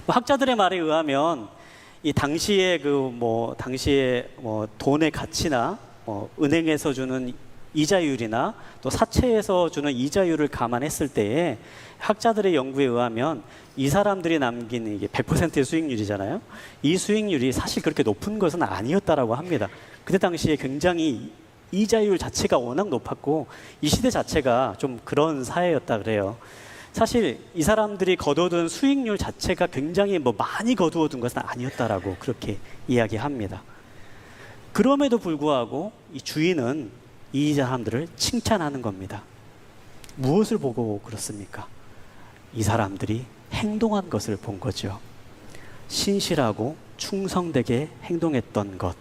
학자들의 말에 의하면 이 당시에 당시에 돈의 가치나 은행에서 주는 이자율이나 또 사채에서 주는 이자율을 감안했을 때에 학자들의 연구에 의하면 이 사람들이 남긴 이게 100%의 수익률이잖아요. 이 수익률이 사실 그렇게 높은 것은 아니었다라고 합니다. 그때 당시에 굉장히 이자율 자체가 워낙 높았고 이 시대 자체가 좀 그런 사회였다 그래요. 사실 이 사람들이 거둬둔 수익률 자체가 굉장히 많이 거두어둔 것은 아니었다라고 그렇게 이야기합니다. 그럼에도 불구하고 이 주인은 이 사람들을 칭찬하는 겁니다. 무엇을 보고 그렇습니까? 이 사람들이 행동한 것을 본 거죠. 신실하고 충성되게 행동했던 것,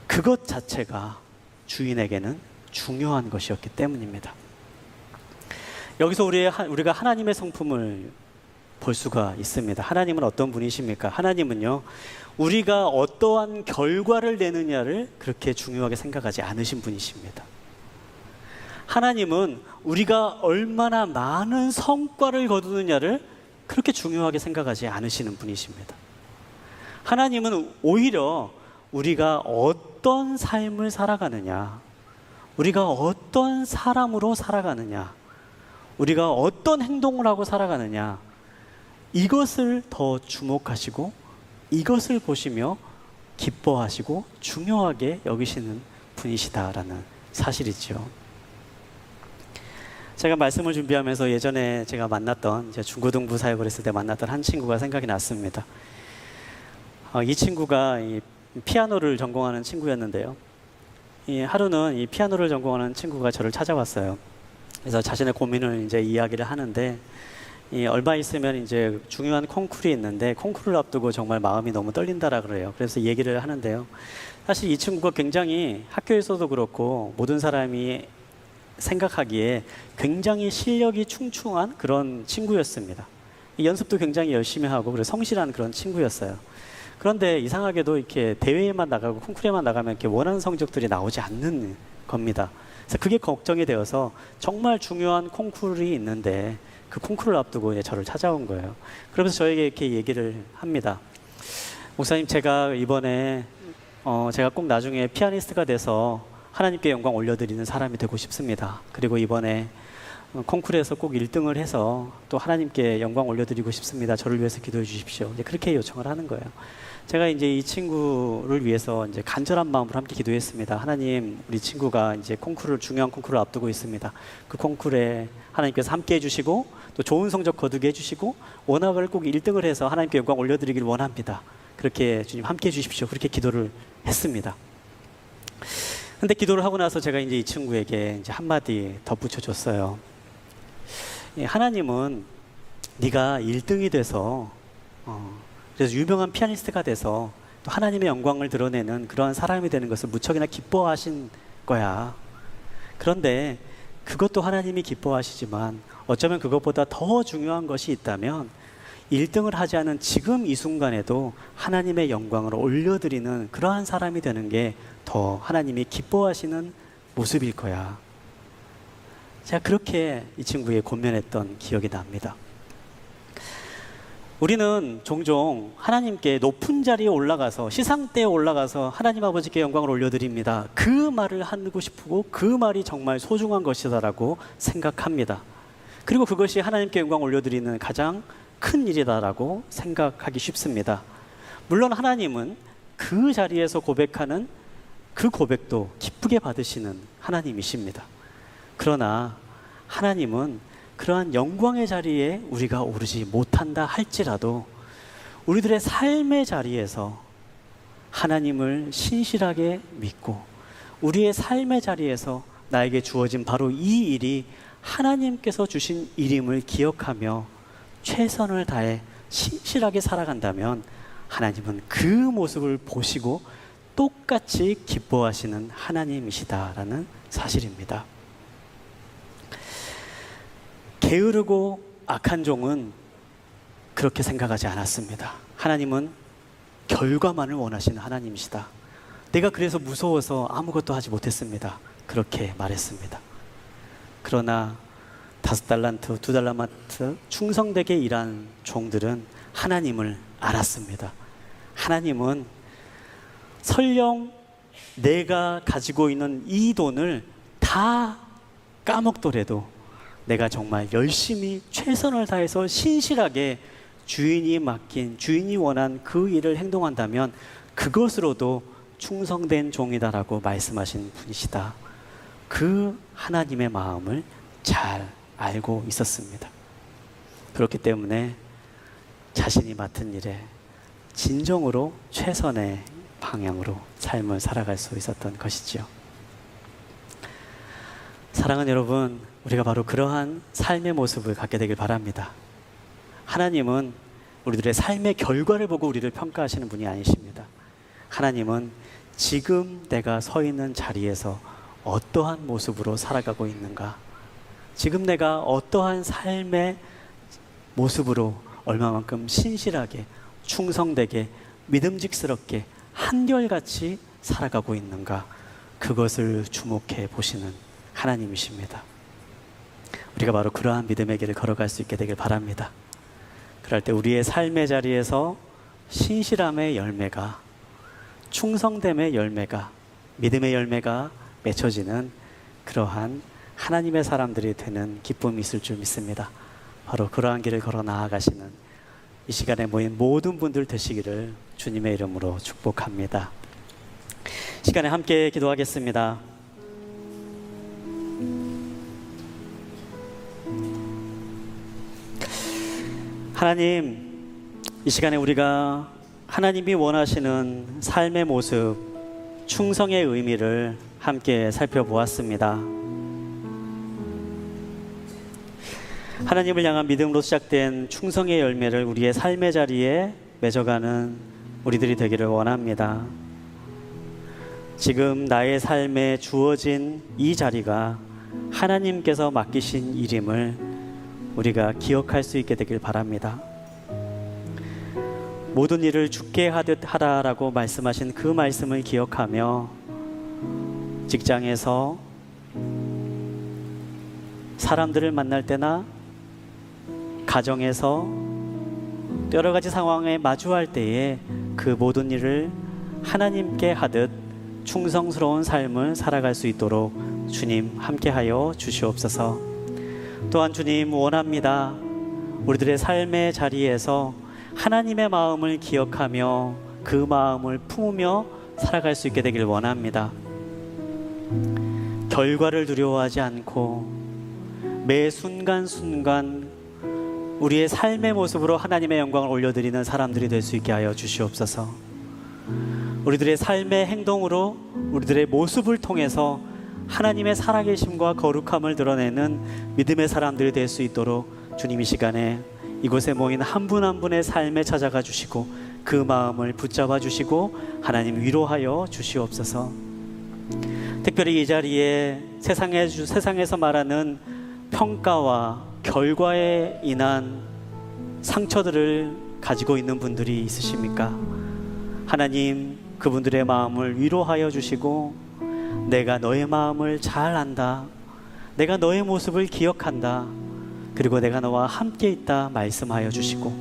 그것 자체가 주인에게는 중요한 것이었기 때문입니다. 여기서 우리가 하나님의 성품을 볼 수가 있습니다. 하나님은 어떤 분이십니까? 하나님은요, 우리가 어떠한 결과를 내느냐를 그렇게 중요하게 생각하지 않으신 분이십니다. 하나님은 우리가 얼마나 많은 성과를 거두느냐를 그렇게 중요하게 생각하지 않으시는 분이십니다. 하나님은 오히려 우리가 어떤 삶을 살아가느냐, 우리가 어떤 사람으로 살아가느냐, 우리가 어떤 행동을 하고 살아가느냐, 이것을 더 주목하시고 이것을 보시며 기뻐하시고 중요하게 여기시는 분이시다라는 사실이죠. 제가 말씀을 준비하면서 예전에 제가 만났던, 제가 중고등부 사역을 했을 때 만났던 한 친구가 생각이 났습니다. 이 친구가 이 피아노를 전공하는 친구였는데요. 하루는 이 피아노를 전공하는 친구가 저를 찾아왔어요. 그래서 자신의 고민을 이제 이야기를 하는데, 얼마 있으면 이제 중요한 콩쿠르이 있는데 콩쿠르를 앞두고 정말 마음이 너무 떨린다라 그래요. 그래서 얘기를 하는데요. 사실 이 친구가 굉장히 학교에서도 그렇고 모든 사람이 생각하기에 굉장히 실력이 충충한 그런 친구였습니다. 연습도 굉장히 열심히 하고 그래서 성실한 그런 친구였어요. 그런데 이상하게도 이렇게 대회에만 나가고 콩쿠르에만 나가면 이렇게 원하는 성적들이 나오지 않는 겁니다. 그래서 그게 걱정이 되어서 정말 중요한 콩쿠르이 있는데 그 콩쿠르를 앞두고 이제 저를 찾아온 거예요. 그러면서 저에게 이렇게 얘기를 합니다. 목사님, 제가 이번에 제가 꼭 나중에 피아니스트가 돼서 하나님께 영광 올려드리는 사람이 되고 싶습니다. 그리고 이번에 콩쿠르에서 꼭 1등을 해서 또 하나님께 영광 올려드리고 싶습니다. 저를 위해서 기도해 주십시오. 이제 그렇게 요청을 하는 거예요. 제가 이제 이 친구를 위해서 이제 간절한 마음으로 함께 기도했습니다. 하나님, 우리 친구가 이제 중요한 콩쿠르를 앞두고 있습니다. 그 콩쿠르에 하나님께서 함께 해주시고 또 좋은 성적 거두게 해주시고 원학을 꼭 1등을 해서 하나님께 영광 올려드리기를 원합니다. 그렇게 주님 함께 해주십시오. 그렇게 기도를 했습니다. 근데 기도를 하고 나서 제가 이제 이 친구에게 이제 한마디 덧붙여 줬어요. 하나님은 네가 1등이 돼서 그래서 유명한 피아니스트가 돼서 또 하나님의 영광을 드러내는 그러한 사람이 되는 것을 무척이나 기뻐하신 거야. 그런데 그것도 하나님이 기뻐하시지만 어쩌면 그것보다 더 중요한 것이 있다면 1등을 하지 않은 지금 이 순간에도 하나님의 영광을 올려드리는 그러한 사람이 되는 게 더 하나님이 기뻐하시는 모습일 거야. 제가 그렇게 이 친구에 권면했던 기억이 납니다. 우리는 종종 하나님께 높은 자리에 올라가서 시상대에 올라가서 하나님 아버지께 영광을 올려드립니다. 그 말을 하고 싶고 그 말이 정말 소중한 것이다라고 생각합니다. 그리고 그것이 하나님께 영광 올려드리는 가장 큰 일이다라고 생각하기 쉽습니다. 물론 하나님은 그 자리에서 고백하는 그 고백도 기쁘게 받으시는 하나님이십니다. 그러나 하나님은 그러한 영광의 자리에 우리가 오르지 못한다 할지라도 우리들의 삶의 자리에서 하나님을 신실하게 믿고 우리의 삶의 자리에서 나에게 주어진 바로 이 일이 하나님께서 주신 일임을 기억하며 최선을 다해 신실하게 살아간다면 하나님은 그 모습을 보시고 똑같이 기뻐하시는 하나님이시다라는 사실입니다. 게으르고 악한 종은 그렇게 생각하지 않았습니다. 하나님은 결과만을 원하시는 하나님이시다. 내가 그래서 무서워서 아무것도 하지 못했습니다. 그렇게 말했습니다. 그러나 5달란트, 2달란트 충성되게 일한 종들은 하나님을 알았습니다. 하나님은 설령 내가 가지고 있는 이 돈을 다 다 까먹더라도 내가 정말 열심히 최선을 다해서 신실하게 주인이 맡긴, 주인이 원한 그 일을 행동한다면 그것으로도 충성된 종이다라고 말씀하신 분이시다. 그 하나님의 마음을 잘 알고 있었습니다. 그렇기 때문에 자신이 맡은 일에 진정으로 최선의 방향으로 삶을 살아갈 수 있었던 것이지요. 사랑하는 여러분, 우리가 바로 그러한 삶의 모습을 갖게 되길 바랍니다. 하나님은 우리들의 삶의 결과를 보고 우리를 평가하시는 분이 아니십니다. 하나님은 지금 내가 서 있는 자리에서 어떠한 모습으로 살아가고 있는가, 지금 내가 어떠한 삶의 모습으로 얼마만큼 신실하게, 충성되게, 믿음직스럽게, 한결같이 살아가고 있는가, 그것을 주목해 보시는 하나님이십니다. 우리가 바로 그러한 믿음의 길을 걸어갈 수 있게 되길 바랍니다. 그럴 때 우리의 삶의 자리에서 신실함의 열매가, 충성됨의 열매가, 믿음의 열매가 맺혀지는 그러한 하나님의 사람들이 되는 기쁨이 있을 줄 믿습니다. 바로 그러한 길을 걸어 나아가시는 이 시간에 모인 모든 분들 되시기를 주님의 이름으로 축복합니다. 시간에 함께 기도하겠습니다. 하나님, 이 시간에 우리가 하나님이 원하시는 삶의 모습, 충성의 의미를 함께 살펴보았습니다. 하나님을 향한 믿음으로 시작된 충성의 열매를 우리의 삶의 자리에 맺어가는 우리들이 되기를 원합니다. 지금 나의 삶에 주어진 이 자리가 하나님께서 맡기신 일임을 우리가 기억할 수 있게 되길 바랍니다. 모든 일을 주께 하듯 하라라고 말씀하신 그 말씀을 기억하며 직장에서 사람들을 만날 때나 가정에서 여러 가지 상황에 마주할 때에 그 모든 일을 하나님께 하듯 충성스러운 삶을 살아갈 수 있도록 주님 함께하여 주시옵소서. 또한 주님 원합니다. 우리들의 삶의 자리에서 하나님의 마음을 기억하며 그 마음을 품으며 살아갈 수 있게 되길 원합니다. 결과를 두려워하지 않고 매 순간순간 우리의 삶의 모습으로 하나님의 영광을 올려드리는 사람들이 될 수 있게 하여 주시옵소서. 우리들의 삶의 행동으로, 우리들의 모습을 통해서 하나님의 살아계심과 거룩함을 드러내는 믿음의 사람들이 될 수 있도록 주님 이 시간에 이곳에 모인 한 분 한 분의 삶에 찾아가 주시고 그 마음을 붙잡아 주시고 하나님 위로하여 주시옵소서. 특별히 이 자리에 세상에서 말하는 평가와 결과에 인한 상처들을 가지고 있는 분들이 있으십니까? 하나님, 그분들의 마음을 위로하여 주시고 내가 너의 마음을 잘 안다, 내가 너의 모습을 기억한다, 그리고 내가 너와 함께 있다 말씀하여 주시고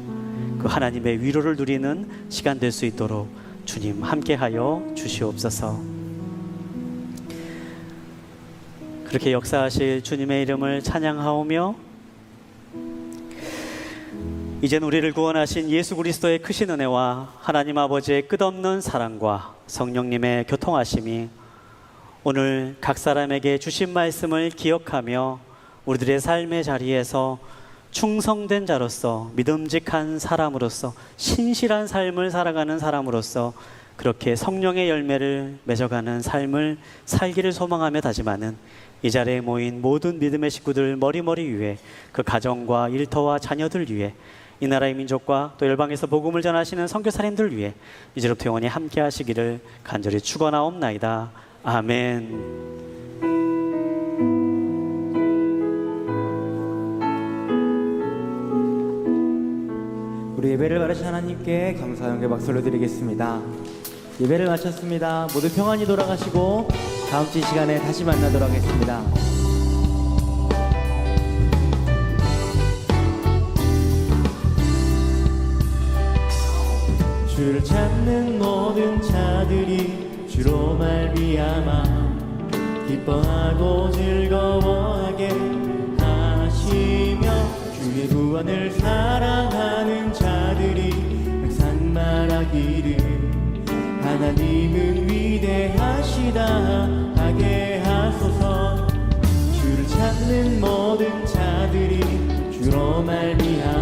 그 하나님의 위로를 누리는 시간 될 수 있도록 주님 함께하여 주시옵소서. 그렇게 역사하실 주님의 이름을 찬양하오며 이젠 우리를 구원하신 예수 그리스도의 크신 은혜와 하나님 아버지의 끝없는 사랑과 성령님의 교통하심이 오늘 각 사람에게 주신 말씀을 기억하며 우리들의 삶의 자리에서 충성된 자로서, 믿음직한 사람으로서, 신실한 삶을 살아가는 사람으로서 그렇게 성령의 열매를 맺어가는 삶을 살기를 소망하며 다짐하는 이 자리에 모인 모든 믿음의 식구들 머리머리 위에, 그 가정과 일터와 자녀들 위에, 이 나라의 민족과 또 열방에서 복음을 전하시는 선교사님들 위해 이제부터 영원히 함께 하시기를 간절히 축원하옵나이다. 아멘.
우리 예배를 받으신 하나님께 감사 영광의 박수를 드리겠습니다. 예배를 마쳤습니다. 모두 평안히 돌아가시고 다음 주 이 시간에 다시 만나도록 하겠습니다. 주를 찾는 모든 자들이 주로 말미암아 기뻐하고 즐거워하게 하시며 주의 구원을 사랑하는 자들이 항상 말하기를 하나님은 위대하시다 하게 하소서. 주를 찾는 모든 자들이 주로 말미암아